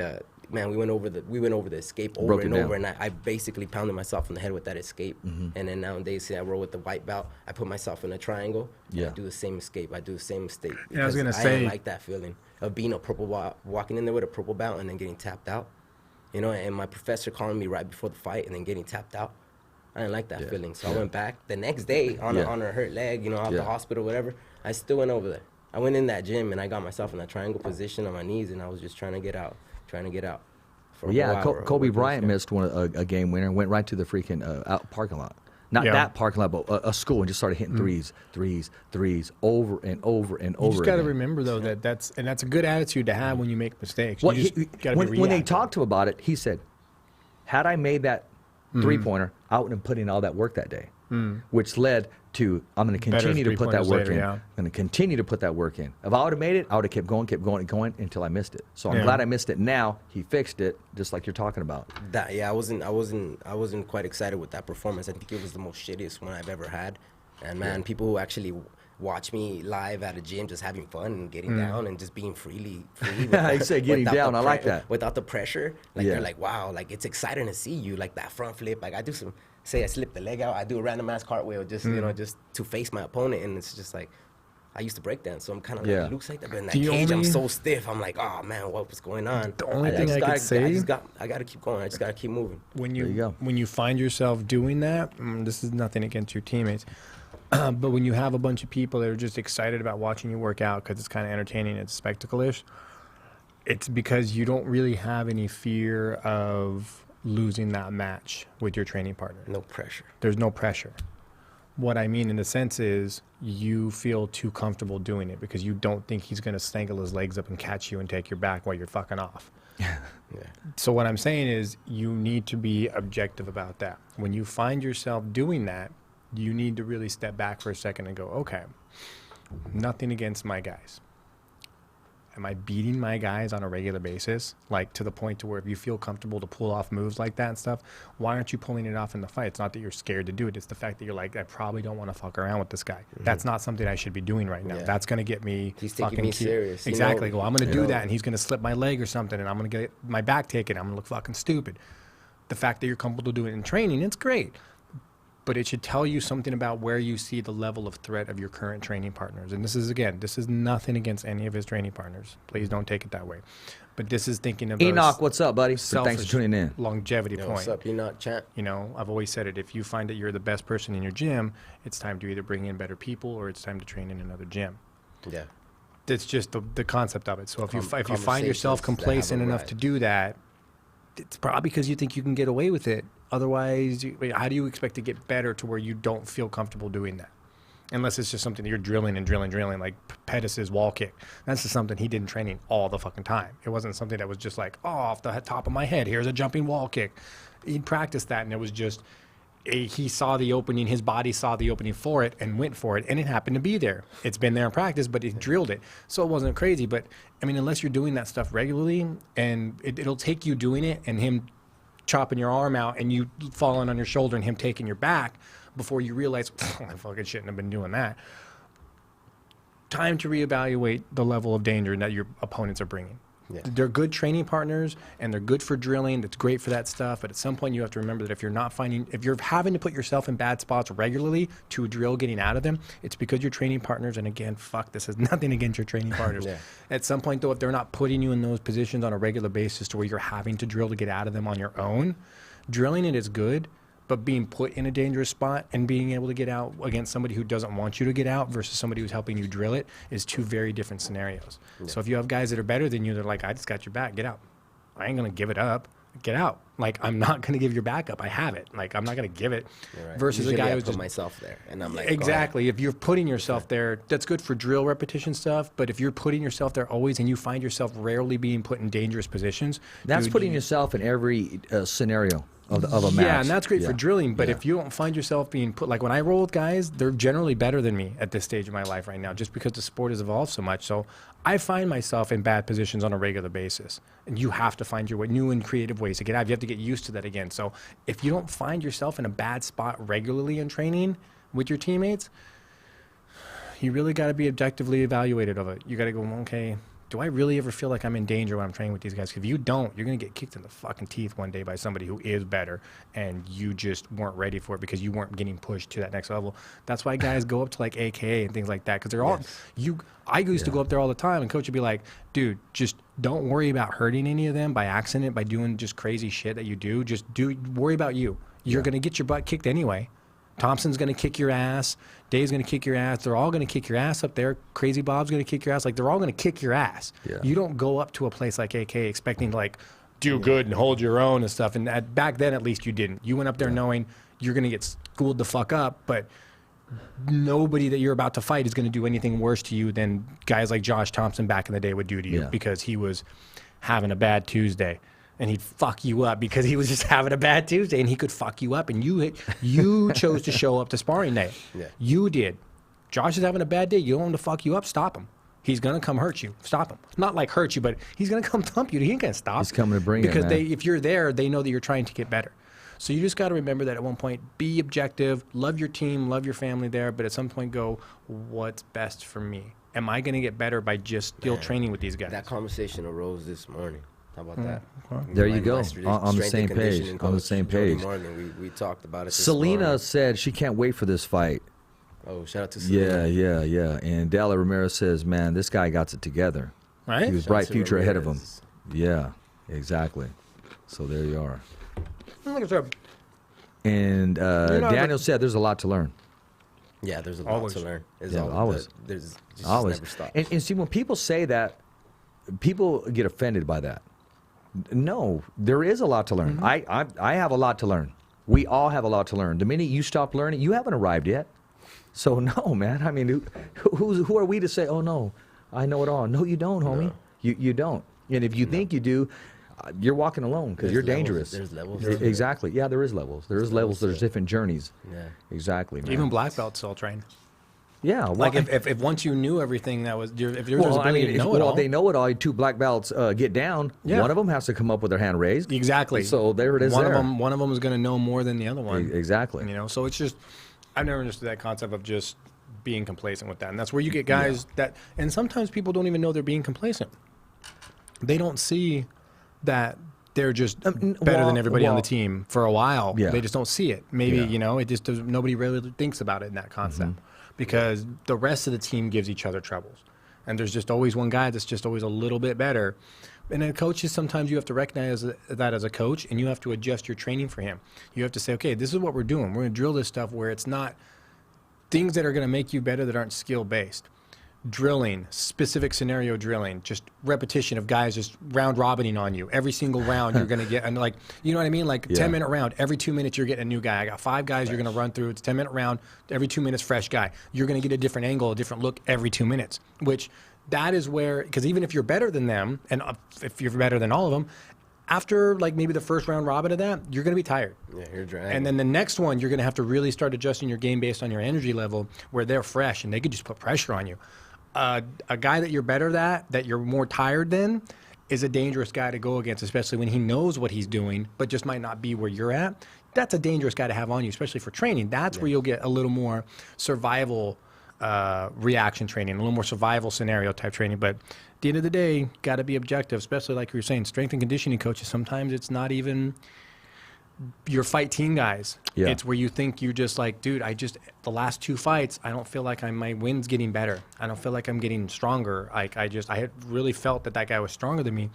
man, we went over the escape over Broke it and down. over, and I basically pounded myself in the head with that escape. Mm-hmm. And then nowadays, see, I roll with the white belt. I put myself in a triangle. And Yeah. I do the same escape. I do the same mistake. Yeah, I was because gonna say- don't like that feeling of being a purple walking in there with a purple belt and then getting tapped out. You know, and my professor calling me right before the fight and then getting tapped out. I didn't like that feeling. So I went back the next day on a hurt leg, you know, out Yeah. the hospital, whatever. I still went over there. I went in that gym and I got myself in a triangle position on my knees and I was just trying to get out. For a Yeah, whole hour. Kobe It was- Bryant missed a game winner and went right to the freaking out parking lot. Not Yeah. that parking lot, but a school, and just started hitting threes, over and over and over. You just got to again. remember, though, that's a good attitude to have when you make mistakes. Well, You just gotta be when they reactive. talked to him about it, he said, had I made that three-pointer, I wouldn't have put in all that work that day, which led to I'm going to Better continue to put that three-pointers work later, in. yeah. I'm going to continue to put that work in. If I would have made it, I would have kept going until I missed it. So I'm Yeah. glad I missed it now. He fixed it, just like you're talking about. I wasn't quite excited with that performance. I think it was the most shittiest one I've ever had. And man, people who actually watch me live at a gym just having fun and getting down and just being free. I say getting down. I like that. Without the pressure. Like, they're like, wow, like, it's exciting to see you. Like, that front flip. Like, I do some, say I slip the leg out, I do a random ass cartwheel just, you know, just to face my opponent. And it's just like, I used to break dance, so I'm kind of like loose like that. But in that cage, I'm so stiff. I'm like, oh man, what's going on? The only thing I could say, I gotta keep going. I just gotta keep moving. When you find yourself doing that, this is nothing against your teammates, but when you have a bunch of people that are just excited about watching you work out because it's kind of entertaining, it's spectacle-ish, it's because you don't really have any fear of losing that match with your training partner. No pressure. There's no pressure. What I mean in the sense is you feel too comfortable doing it because you don't think he's going to stangle his legs up and catch you and take your back while you're fucking off. So what I'm saying is you need to be objective about that. When you find yourself doing that, you need to really step back for a second and go, okay, nothing against my guys. Am I beating my guys on a regular basis? Like, to the point to where if you feel comfortable to pull off moves like that and stuff, why aren't you pulling it off in the fight? It's not that you're scared to do it. It's the fact that you're like, I probably don't want to fuck around with this guy. That's not something I should be doing right now. That's going to get me He's taking me serious. Exactly. Well, I'm going to do that, and he's going to slip my leg or something, and I'm going to get my back taken. I'm going to look fucking stupid. The fact that you're comfortable doing it in training, it's great. But it should tell you something about where you see the level of threat of your current training partners. And this is nothing against any of his training partners. Please don't take it that way. But this is thinking of Enoch, what's up, buddy? Thanks for tuning in. Longevity point. What's up, Enoch, champ? You know, I've always said it. If you find that you're the best person in your gym, it's time to either bring in better people or it's time to train in another gym. Yeah. That's just the concept of it. So if you find yourself complacent enough to do that, it's probably because you think you can get away with it. Otherwise, how do you expect to get better to where you don't feel comfortable doing that? Unless it's just something that you're drilling, like Pettis' wall kick. That's just something he did in training all the fucking time. It wasn't something that was just like, oh, off the top of my head, here's a jumping wall kick. He'd practiced that, and it was just, he saw the opening, his body saw the opening for it and went for it, and it happened to be there. It's been there in practice, but he drilled it. So it wasn't crazy. But, I mean, unless you're doing that stuff regularly, and it'll take you doing it and him chopping your arm out and you falling on your shoulder and him taking your back before you realize, I fucking shouldn't have been doing that. Time to reevaluate the level of danger that your opponents are bringing. Yeah. They're good training partners and they're good for drilling. It's great for that stuff. But at some point you have to remember that if you're having to put yourself in bad spots regularly to drill getting out of them, it's because your training partners, and again, fuck, this is nothing against your training partners. At some point though, if they're not putting you in those positions on a regular basis to where you're having to drill to get out of them on your own, drilling it is good. But being put in a dangerous spot and being able to get out against somebody who doesn't want you to get out versus somebody who's helping you drill it is two very different scenarios. So if you have guys that are better than you, they're like, I just got your back, get out. I ain't going to give it up. Get out. Like, I'm not going to give your back up. I have it. Like, I'm not going to give it. Right. Versus usually a guy I who's put just myself there, and I'm like, exactly. If you're putting yourself there, that's good for drill repetition stuff. But if you're putting yourself there always, and you find yourself rarely being put in dangerous positions, that's putting yourself in every scenario of a match. Yeah, and that's great for drilling. But if you don't find yourself being put, like when I roll with guys, they're generally better than me at this stage of my life right now, just because the sport has evolved so much. So I find myself in bad positions on a regular basis, and you have to find your way, new and creative ways to get out. You have to get used to that again. So if you don't find yourself in a bad spot regularly in training with your teammates, you really got to be objectively evaluated of it. You got to go, okay, do I really ever feel like I'm in danger when I'm training with these guys? If you don't, you're going to get kicked in the fucking teeth one day by somebody who is better, and you just weren't ready for it because you weren't getting pushed to that next level. That's why guys go up to like AKA and things like that, because they're all I used to go up there all the time, and coach would be like, dude, just don't worry about hurting any of them by accident, by doing just crazy shit that you do. Just worry about you. You're going to get your butt kicked anyway. Thompson's going to kick your ass. Dave's going to kick your ass. They're all going to kick your ass up there. Crazy Bob's going to kick your ass. Like, they're all going to kick your ass. Yeah. You don't go up to a place like AK expecting to, like, do good and hold your own and stuff. And back then, at least, you didn't. You went up there knowing you're going to get schooled the fuck up, but nobody that you're about to fight is going to do anything worse to you than guys like Josh Thompson back in the day would do to you because he was having a bad Tuesday. And he'd fuck you up because he was just having a bad Tuesday, and he could fuck you up. And you chose to show up to sparring day. Yeah. You did. Josh is having a bad day. You don't want him to fuck you up. Stop him. He's going to come hurt you. Stop him. Not like hurt you, but he's going to come thump you. He ain't going to stop. He's coming to bring it, because man. if you're there, they know that you're trying to get better. So you just got to remember that at one point, be objective, love your team, love your family there, but at some point go, what's best for me? Am I going to get better by just still training with these guys? That conversation arose this morning. How about that? There you My go. On the strength same and conditioning page. On the coach, same Jody page. Morgan, we talked about it this Selena morning. said she can't wait for this fight. Oh, shout out to Selena. Yeah. And Della Ramirez says, man, this guy got it together. Right? He was Shout out bright to future ahead of him. Ramirez. Yeah, exactly. So there you are. Like I said, And Daniel said there's a lot to learn. Yeah, there's a lot Always. to learn. There's Yeah, always. There's just Always. never stops. And see, when people say that, people get offended by that. No, there is a lot to learn. I have a lot to learn. We all have a lot to learn. The minute you stop learning, you haven't arrived yet. So no, man. I mean, who are we to say, oh no, I know it all? No, you don't, homie. No. You don't. And if you think you do, you're walking alone because There's you're levels. dangerous. There's levels. Exactly. Yeah, there is levels. There's levels. There's different journeys. Yeah. Exactly, man. even black belts still train. Yeah. Well, Like if once you knew everything that was, if there was well, I ability mean, to know it all. they know it all. Two black belts get down. Yeah. One of them has to come up with their hand raised. Exactly. So there it is. One there. of them is going to know more than the other one. Exactly. You know, so it's just, I've never understood that concept of just being complacent with that. And that's where you get guys that, and sometimes people don't even know they're being complacent. They don't see that they're just better than everybody on the team for a while. Yeah. They just don't see it. Maybe, Yeah. you know, it just does, nobody really thinks about it in that concept because the rest of the team gives each other troubles. And there's just always one guy that's just always a little bit better. And then coaches, sometimes you have to recognize that as a coach, and you have to adjust your training for him. You have to say, okay, this is what we're doing. We're going to drill this stuff where it's not things that are going to make you better that aren't skill-based. Drilling, specific scenario drilling, just repetition of guys just round robining on you. Every single round you're going to get, and like, you know what I mean? Like 10-minute round, every 2 minutes you're getting a new guy. I got 5 guys you're going to run through. It's 10-minute round, every 2 minutes fresh guy. You're going to get a different angle, a different look every 2 minutes, which that is where, because even if you're better than them, and if you're better than all of them, after like maybe the first round robin of that, you're going to be tired. Yeah, you're dragging. And then the next one, you're going to have to really start adjusting your game based on your energy level where they're fresh and they could just put pressure on you. A guy that you're better that you're more tired than, is a dangerous guy to go against, especially when he knows what he's doing, but just might not be where you're at. That's a dangerous guy to have on you, especially for training. That's where you'll get a little more survival reaction training, a little more survival scenario type training. But at the end of the day, got to be objective, especially like you were saying, strength and conditioning coaches. Sometimes it's not even your fight team guys. Yeah. It's where you think you just like, dude, the last 2 fights, I don't feel like my win's getting better. I don't feel like I'm getting stronger. Like I had really felt that guy was stronger than me.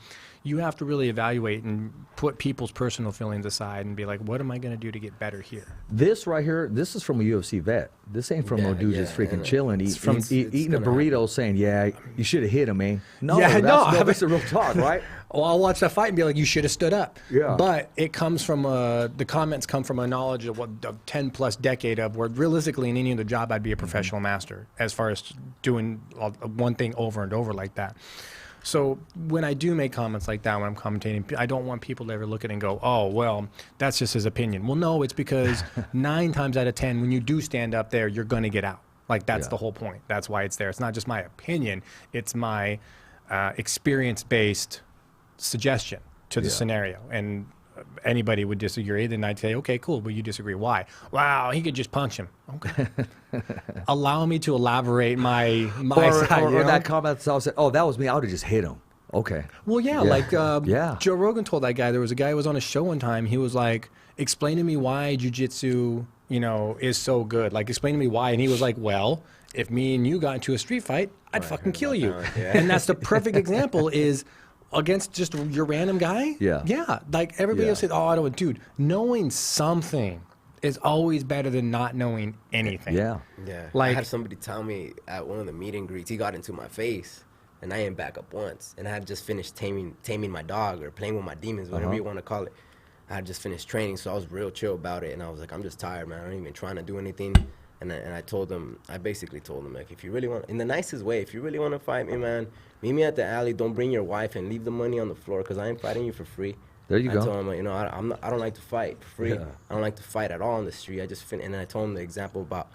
You have to really evaluate and put people's personal feelings aside and be like, what am I going to do to get better here? This right here, this is from a UFC vet. This ain't from no dude just freaking chilling, eating a burrito saying, yeah, you should have hit him, man. No, that's a real talk, right? Well, I'll watch that fight and be like, you should have stood up. Yeah. But it comes from the comments come from a knowledge of 10 plus decade of where realistically in any other job I'd be a professional master as far as doing one thing over and over like that. So when I do make comments like that when I'm commentating, I don't want people to ever look at it and go, oh, well, that's just his opinion. Well, no, it's because 9 times out of 10, when you do stand up there, you're going to get out. Like, that's the whole point. That's why it's there. It's not just my opinion. It's my experience-based suggestion to the scenario. And anybody would disagree, then I'd say, okay, cool, but you disagree. Why? Wow, he could just punch him. Okay. Allow me to elaborate my side. Or that comment said, oh, that was me. I would have just hit him. Okay. Well, yeah. Like Yeah. Joe Rogan told that guy, there was a guy who was on a show one time. He was like, explain to me why jiu-jitsu, is so good. Like, explain to me why. And he was like, well, if me and you got into a street fight, I'd fucking kill you. And that's the perfect example is against just your random guy. Yeah. Yeah. Like everybody else said, oh, I don't, dude, knowing something is always better than not knowing anything. Yeah. Yeah. Like- I had somebody tell me at one of the meet and greets, he got into my face, and I ain't back up once. And I had just finished taming my dog or playing with my demons, whatever you want to call it. I had just finished training, so I was real chill about it. And I was like, I'm just tired, man. I ain't even trying to do anything. And I told him, I basically told him, like, if you really want, in the nicest way, if you really want to fight me, man, meet me at the alley. Don't bring your wife and leave the money on the floor because I ain't fighting you for free. There you go. I told him, I don't like to fight for free. I don't like to fight at all on the street. And then I told him the example about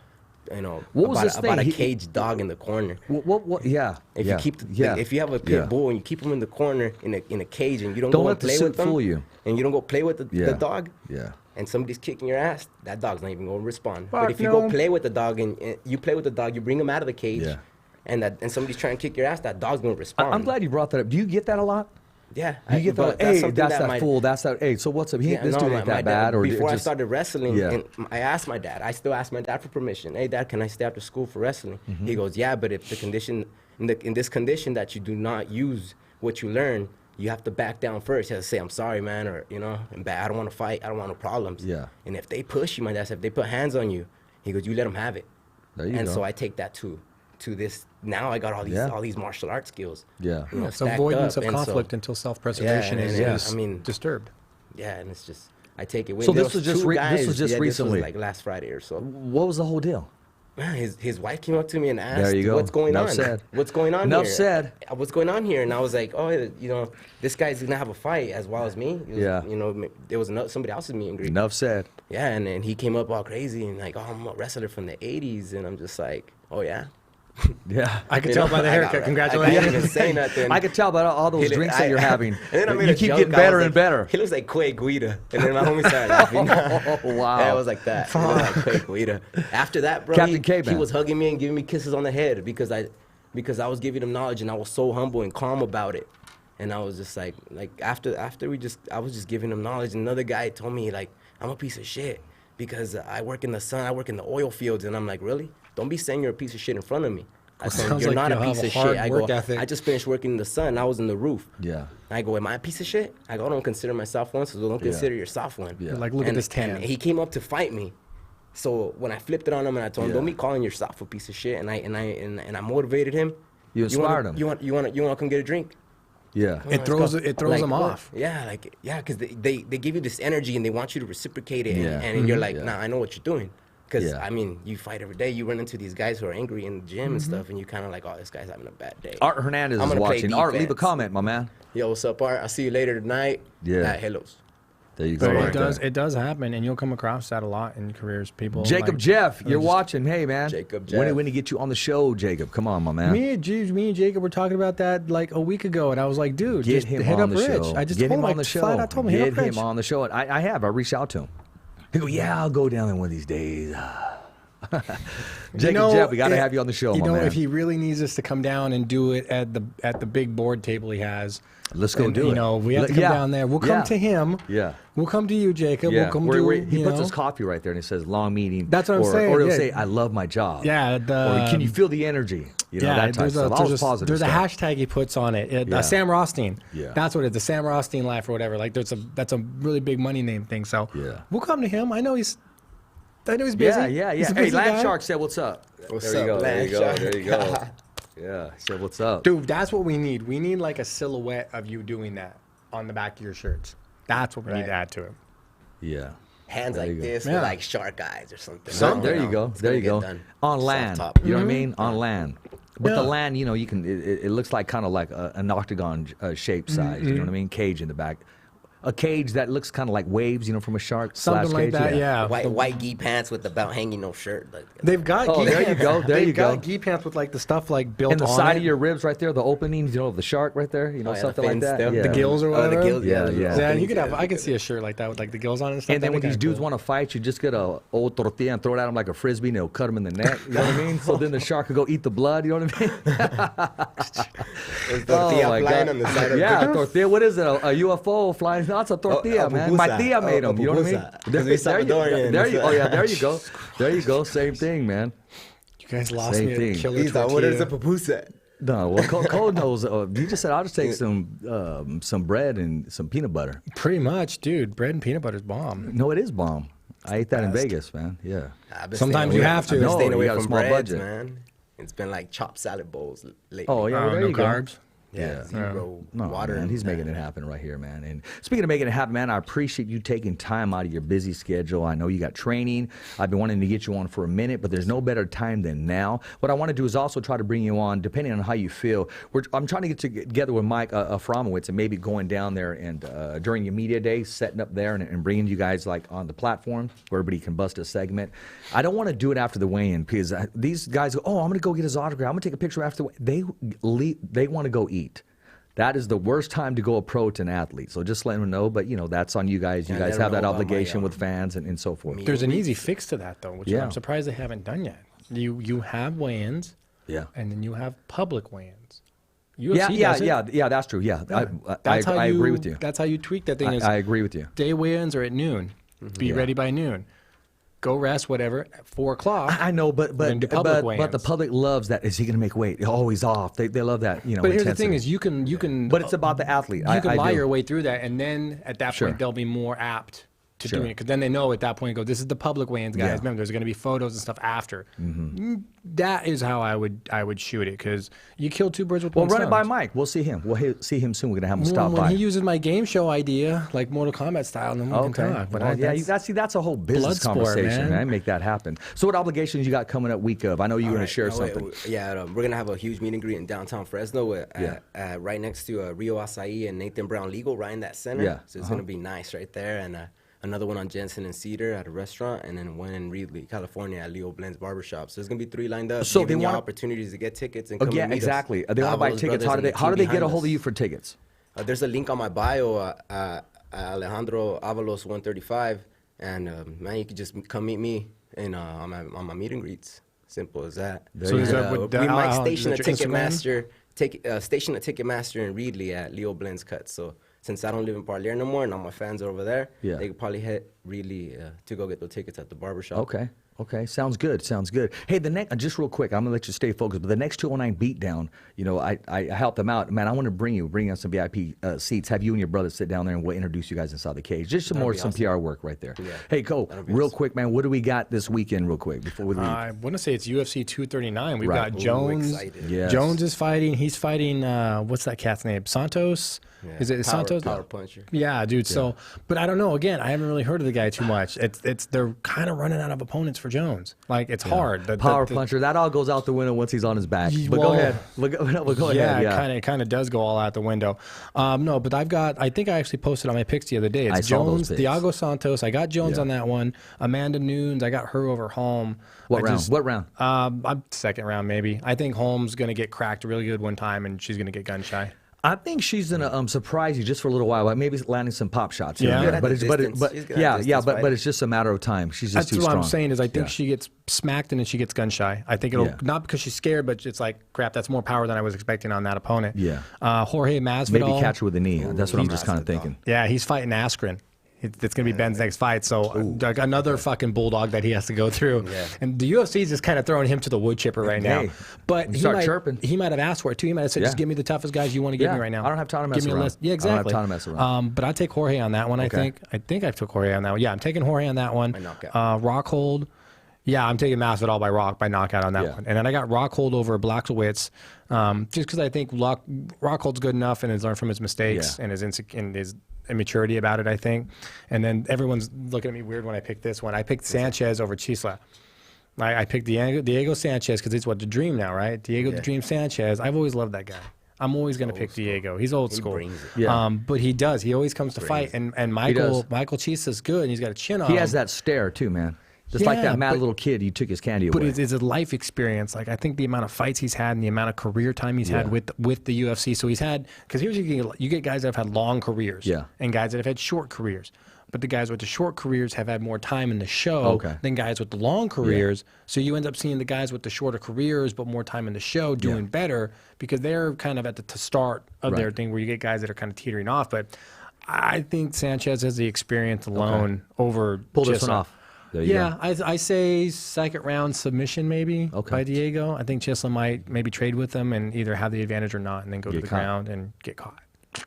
What was this thing? about a caged dog in the corner. What? Yeah. If yeah, you keep, yeah, if you have a pit bull and you keep him in the corner in a cage and you don't Don't go let and the play suit with them, fool you. and you don't go play with the dog, Yeah. and somebody's kicking your ass, that dog's not even going to respond. Fuck But if you no. go play with the dog and you play with the dog, you bring him out of the cage, Yeah. and somebody's trying to kick your ass, that dog's going to respond. I'm glad you brought that up. Do you get that a lot? Yeah, You get but that? Hey, something that's that my- fool. That's that. Hey, so what's up? This dude ain't that dad, bad, or before I just, started wrestling, Yeah. and I asked my dad. I still ask my dad for permission. Hey, Dad, can I stay after school for wrestling? Mm-hmm. He goes, yeah, but if the condition in this condition that you do not use what you learn, you have to back down first. You have to say, I'm sorry, man, or I'm bad. I don't want to fight. I don't want no problems. Yeah. And if they push you, my dad said, if they put hands on you, he goes, you let them have it. There you and go. so I take that to this. Now I got all these martial arts skills. Yeah. It's stacked avoidance up, of and so- conflict until self-preservation Yeah, is I mean, disturbed. Yeah, and it's just I take it with. So There this was just two this was guys- just yeah, recently? This was like last Friday or so. What was the whole deal? Man, his wife came up to me and asked, There you go. "What's going Enough on? said. What's going on Enough here? said. What's going on here?" And I was like, "Oh, this guy's gonna have a fight as well as me." It was, Yeah. There was somebody else's meet and greet. Enough said. Yeah, and then he came up all crazy and like, "Oh, I'm a wrestler from the '80s," and I'm just like, "Oh yeah." Yeah. I could You tell know, by the I haircut. got- Congratulations. I can't even say nothing. I could tell by all those He- drinks that you're having. And then I made You a keep joke. getting I better was and like, better. He looks like Quay Guida. And then my homie started laughing. Oh, wow. Yeah, it was like that. He looked like Quay Guida. After that, bro, Captain he K-Man. was hugging me and giving me kisses on the head because I was giving him knowledge and I was so humble and calm about it. And I was just like after I was just giving him knowledge. And another guy told me like, I'm a piece of shit because I work in the sun, I work in the oil fields. And I'm like, really? Don't be saying you're a piece of shit in front of me. I told him, sounds you're like not you a have piece a of hard shit. I work go, ethic. I just finished working in the sun. I was in the roof. Yeah. I go, am I a piece of shit? I go, I don't consider myself one, so don't consider yourself one. Yeah. Like, look at this tan. And he came up to fight me. So when I flipped it on him and I told him, don't be calling yourself a piece of shit, and I motivated him. You inspired him. You want to come get a drink? Yeah. It throws them what? off. Yeah, because they give you this energy and they want you to reciprocate it, Yeah. and you're like, Yeah. nah, I know what you're doing. Because, Yeah. I mean, you fight every day. You run into these guys who are angry in the gym and stuff, and you kind of like, oh, this guy's having a bad day. Art Hernandez I'm is gonna play watching. Art, leave a defense. comment, my man. Yo, what's up, Art? I'll see you later tonight. Yeah. At Hellos. There you go. But right there. it does happen, and you'll come across that a lot in careers. People Jacob like, Jeff, you're just- watching. Hey, man. Jacob When Jeff. to get you on the show, Jacob? Come on, my man. Me and Jacob were talking about that like a week ago, and I was like, dude, Get just him hit on up the Rich. show. I just Get told him him on the show. flat out told him, hit Get up Rich. him on the show. And I have. I reached out to him. He go, yeah, I'll go down there one of these days. Jacob Jeff, we got to have you on the show, You my know, man. if he really needs us to come down and do it at the big board table he has, Let's go and, do it. You know, we have to come Yeah. down there. We'll come Yeah. to him. Yeah. We'll come to you, Jacob. Yeah. We'll come He you puts know. his coffee right there and it says long meeting. That's what I'm or, saying, Or he'll yeah. say, I love my job. Yeah, Or can you feel the energy? You know, that type of stuff. All positive there's a stuff. hashtag he puts on it. Yeah. Sam Rothstein. Yeah. That's what it is. The Sam Rothstein life or whatever. Like that's a really big money name thing. So Yeah. we'll come to him. I know he's busy. Yeah. He's a Hey, busy Land guy. Shark said, what's up? What's there you up, go. There Land you go. Shark? There you go. Yeah. He said, what's up? Dude, that's what we need. We need like a silhouette of you doing that on the back of your shirts. That's what we need to add to it. Yeah. Hands There like you go. this Yeah. with like shark eyes or something. There you go. It's There gonna you get go. done. On Soft land. top. You know what I mean? On land. But the Yeah. land, you know, you can. It looks like kind of like an octagon shaped size. You know what I mean? Cage in the back. A cage that looks kind of like waves, you know, from a shark. Something slash like cage. that, yeah. White gi pants with the belt hanging, no shirt. Like, They've got Oh, gi there you pants. go, there They've you got go. gi pants with like the stuff like built And the on side it. of your ribs right there, the openings, you know, of the shark right there, you know, Oh, yeah, something the like fins that. still. Yeah. The gills or oh, whatever. the gills. Yeah, Yeah, yeah. Yeah, you could have. I could see a shirt like that with like the gills on it and stuff. And then when these dudes want to fight, you just get a old tortilla and throw it at them like a frisbee, and it'll cut them in the neck. You know what I mean? So then the shark could go eat the blood. You know what I mean? tortilla my flying God. on the side of Yeah, the a tortilla. What is it? A UFO flying? No, it's a tortilla, a man. My pupusa. tia made them. You know what I mean? pupusa. 'Cause we Salvadorian. There you. Oh yeah, there you go. There you go. Same thing, man. You guys lost Same me thing. at killer He's like, what is a tortilla. pupusa? No, well, Cole knows. You just said I'll just take some bread and some peanut butter. Pretty much, dude. Bread and peanut butter's bomb. No, it is bomb. I ate that in best. Vegas, man. Yeah. I've been Sometimes staying you away- have to. I've been No, staying you away got a from small breads, budget. man. It's been like chopped salad bowls lately. Oh yeah, well, there no you go. carbs. Yeah, zero No, water. man, he's making it happen right here, man. And speaking of making it happen, man, I appreciate you taking time out of your busy schedule. I know you got training. I've been wanting to get you on for a minute, but there's no better time than now. What I want to do is also try to bring you on, depending on how you feel. I'm trying to get together with Mike Aframowitz and maybe going down there and during your media day, setting up there and bringing you guys like on the platform where everybody can bust a segment. I don't want to do it after the weigh-in because these guys go, oh, I'm going to go get his autograph. I'm going to take a picture after the weigh-in. They want to go eat. That is the worst time to go approach an athlete. So just let them know. But, that's on you guys. You guys have that obligation with fans and so forth. There's an easy fix to that, though, which I'm surprised they haven't done yet. You have weigh-ins, and then you have public weigh-ins. Yeah, that's true. Yeah, I agree with you. That's how you tweak that thing. I agree with you. Day weigh-ins are at noon. Be ready by noon. Go rest, whatever, at 4 o'clock. I know, but the public loves that. Is he going to make weight? Oh, he's off. They love that. But here's the thing: is you can. But it's about the athlete. You can lie your way through that, and then at that point they'll be more apt to doing it because then they know at that point. Go, this is the public weigh-ins, guys. Remember, there's going to be photos and stuff after. That is how I would shoot it because you kill two birds with one stone. Run it by Mike. We'll see him. We'll see him soon. We're going to have him stop by. When he uses my game show idea, like Mortal Kombat style, then we can talk. But that's a whole business conversation, man. Make that happen. So what obligations you got coming up week of? I know you're going to share something. We're going to have a huge meet and greet in downtown Fresno right next to Rio Acai and Nathan Brown Legal, right in that center. Yeah. So it's going to be nice right there. And another one on Jensen and Cedar at a restaurant, and then one in Reedley, California at Leo Blend's Barbershop. So there's going to be 3 lined up, so giving you opportunities to get tickets and come and meet exactly. us. They want to buy tickets. How do they get a hold of you for tickets? There's a link on my bio, Alejandro Avalos 135, and man, you can just come meet me on my meet and greets. Simple as that. We might station a Ticketmaster in Reedley at Leo Blend's Cut. So since I don't live in Parlier no more and all my fans are over there, they could probably hit Reedley to go get the tickets at the barbershop. Okay, sounds good. Hey, the next, just real quick, I'm gonna let you stay focused. But the next 209 beatdown, I helped them out. Man, I want to bring on some VIP seats. Have you and your brother sit down there and we'll introduce you guys inside the cage. Just some PR work right there. Yeah. Hey, real quick, man. What do we got this weekend, real quick, before we leave? I want to say it's UFC 239. We've got Jones. Yes. Jones is fighting. He's fighting. What's that cat's name? Santos. Yeah. Is it Santos? Power puncher. Yeah, dude. Yeah. So, but I don't know. Again, I haven't really heard of the guy too much. They're kind of running out of opponents for Jones. Like it's hard. Power puncher. That all goes out the window once he's on his back. But go ahead. Go ahead. Yeah, it kind of does go all out the window. No, but I think I actually posted on my picks the other day. It's Jones, Thiago Santos. I got Jones on that one. Amanda Nunes. I got her over Holm. What round? I'm second round maybe. I think Holm's gonna get cracked really good one time, and she's gonna get gun shy. I think she's gonna surprise you just for a little while, like maybe landing some pop shots. Yeah, but it's just a matter of time. She's just too strong. That's what I'm saying is I think she gets smacked and then she gets gun shy. I think it'll not because she's scared, but it's like crap. That's more power than I was expecting on that opponent. Yeah. Jorge Masvidal. Maybe catch her with the knee. That's what I'm just kind of thinking. Yeah, he's fighting Askren. It's going to be Ben's next fight. So another fucking bulldog that he has to go through. Yeah. And the UFC is just kind of throwing him to the wood chipper right now. But he might have asked for it too. He might have said, just give me the toughest guys you want to give me right now. I don't have time to mess give me around. A list. Yeah, exactly. I don't have time to mess around. But I'll take Jorge on that one, I think. I think I took Jorge on that one. Yeah, I'm taking Jorge on that one. Rockhold. Yeah, I'm taking Masvidal by knockout on that one. And then I got Rockhold over Blachowicz just because I think Rockhold's good enough and has learned from his mistakes and his immaturity about it, I think. And then everyone's looking at me weird when I picked this one. I picked Sanchez over Chisla. I picked Diego Sanchez because it's the dream now, right? Diego the Dream Sanchez. I've always loved that guy. I'm always going to pick Diego. He's old school. But he does. He always comes to fight. And Michael Chisa's good, and he's got a chin on him. He has that stare, too, man. Just like that mad little kid, you took his candy away. But it's a life experience. Like I think the amount of fights he's had and the amount of career time he's had with the UFC. So he's had because here's you get guys that have had long careers, and guys that have had short careers. But the guys with the short careers have had more time in the show than guys with the long careers. So you end up seeing the guys with the shorter careers but more time in the show doing better because they're kind of at the start of their thing where you get guys that are kind of teetering off. But I think Sanchez has the experience alone over pull this one off. I say second round submission maybe by Diego. I think Chisla might maybe trade with them and either have the advantage or not and then go to the ground and get caught.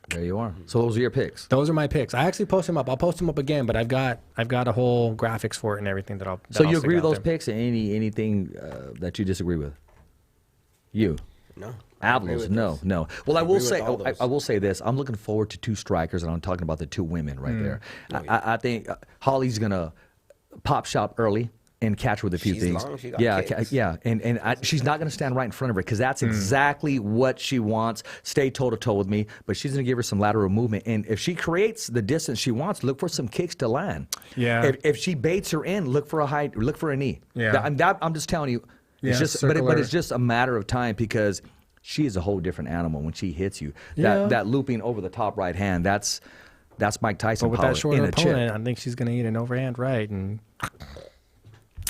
There you are. So those are your picks. Those are my picks. I actually post them up. I'll post them up again, but I've got a whole graphics for it and everything that I'll. So you agree with those picks and anything that you disagree with? You? No. Avalos, no. Well, I will agree with say, all those. I will say this. I'm looking forward to 2 strikers, and I'm talking about the 2 women right there. I think Holly's gonna pop shop early and catch her with a few She's things. long, she got kicks. And she's not gonna stand right in front of her because that's exactly what she wants. Stay toe to toe with me, but she's gonna give her some lateral movement. And if she creates the distance she wants, look for some kicks to land. Yeah. If she baits her in, look for a knee. Yeah. I'm just telling you. It's Yeah, just, circle but her. it's just a matter of time because she is a whole different animal when she hits you. Yeah. That looping over the top right hand, that's Mike Tyson But with power that shorter in a chip. opponent, I think she's going to eat an overhand right. And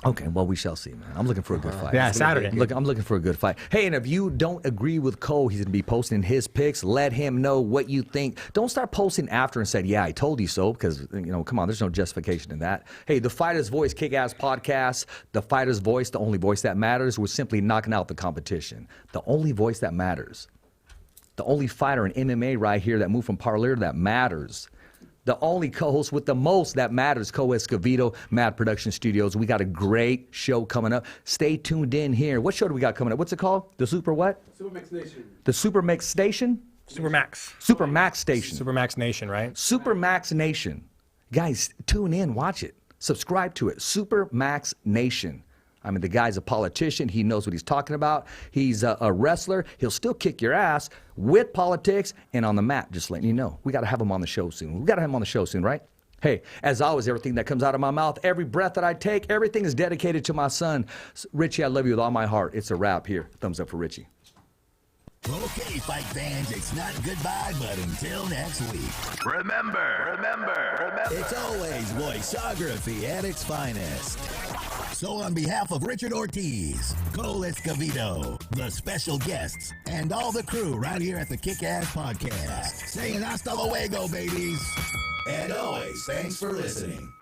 Okay, well, we shall see, man. I'm looking for a good fight. Yeah, Saturday. I'm looking for a good fight. Hey, and if you don't agree with Cole, he's going to be posting his picks. Let him know what you think. Don't start posting after and say, yeah, I told you so, because, come on, there's no justification in that. Hey, the Fighter's Voice Kickass Podcast, the Fighter's Voice, the only voice that matters. We're simply knocking out the competition. The only voice that matters. The only fighter in MMA right here that moved from parlor that matters. The only co-host with the most that matters, Escovedo, Mad Production Studios. We got a great show coming up. Stay tuned in here. What show do we got coming up? What's it called? The Super what? Supermax Nation. The Supermax Station? Supermax. Supermax Station. Supermax Nation, right? Supermax Nation. Guys, tune in, watch it. Subscribe to it. Supermax Nation. I mean, the guy's a politician. He knows what he's talking about. He's a wrestler. He'll still kick your ass with politics and on the mat, just letting you know. We got to have him on the show soon. We got to have him on the show soon, right? Hey, as always, everything that comes out of my mouth, every breath that I take, everything is dedicated to my son. Richie, I love you with all my heart. It's a wrap here. Thumbs up for Richie. Okay, fight fans, it's not goodbye, but until next week. Remember. It's always voiceography at its finest. So on behalf of Richard Ortiz, Cole Escovedo, the special guests, and all the crew right here at the Kickass Podcast, saying hasta luego, babies. And always, thanks for listening.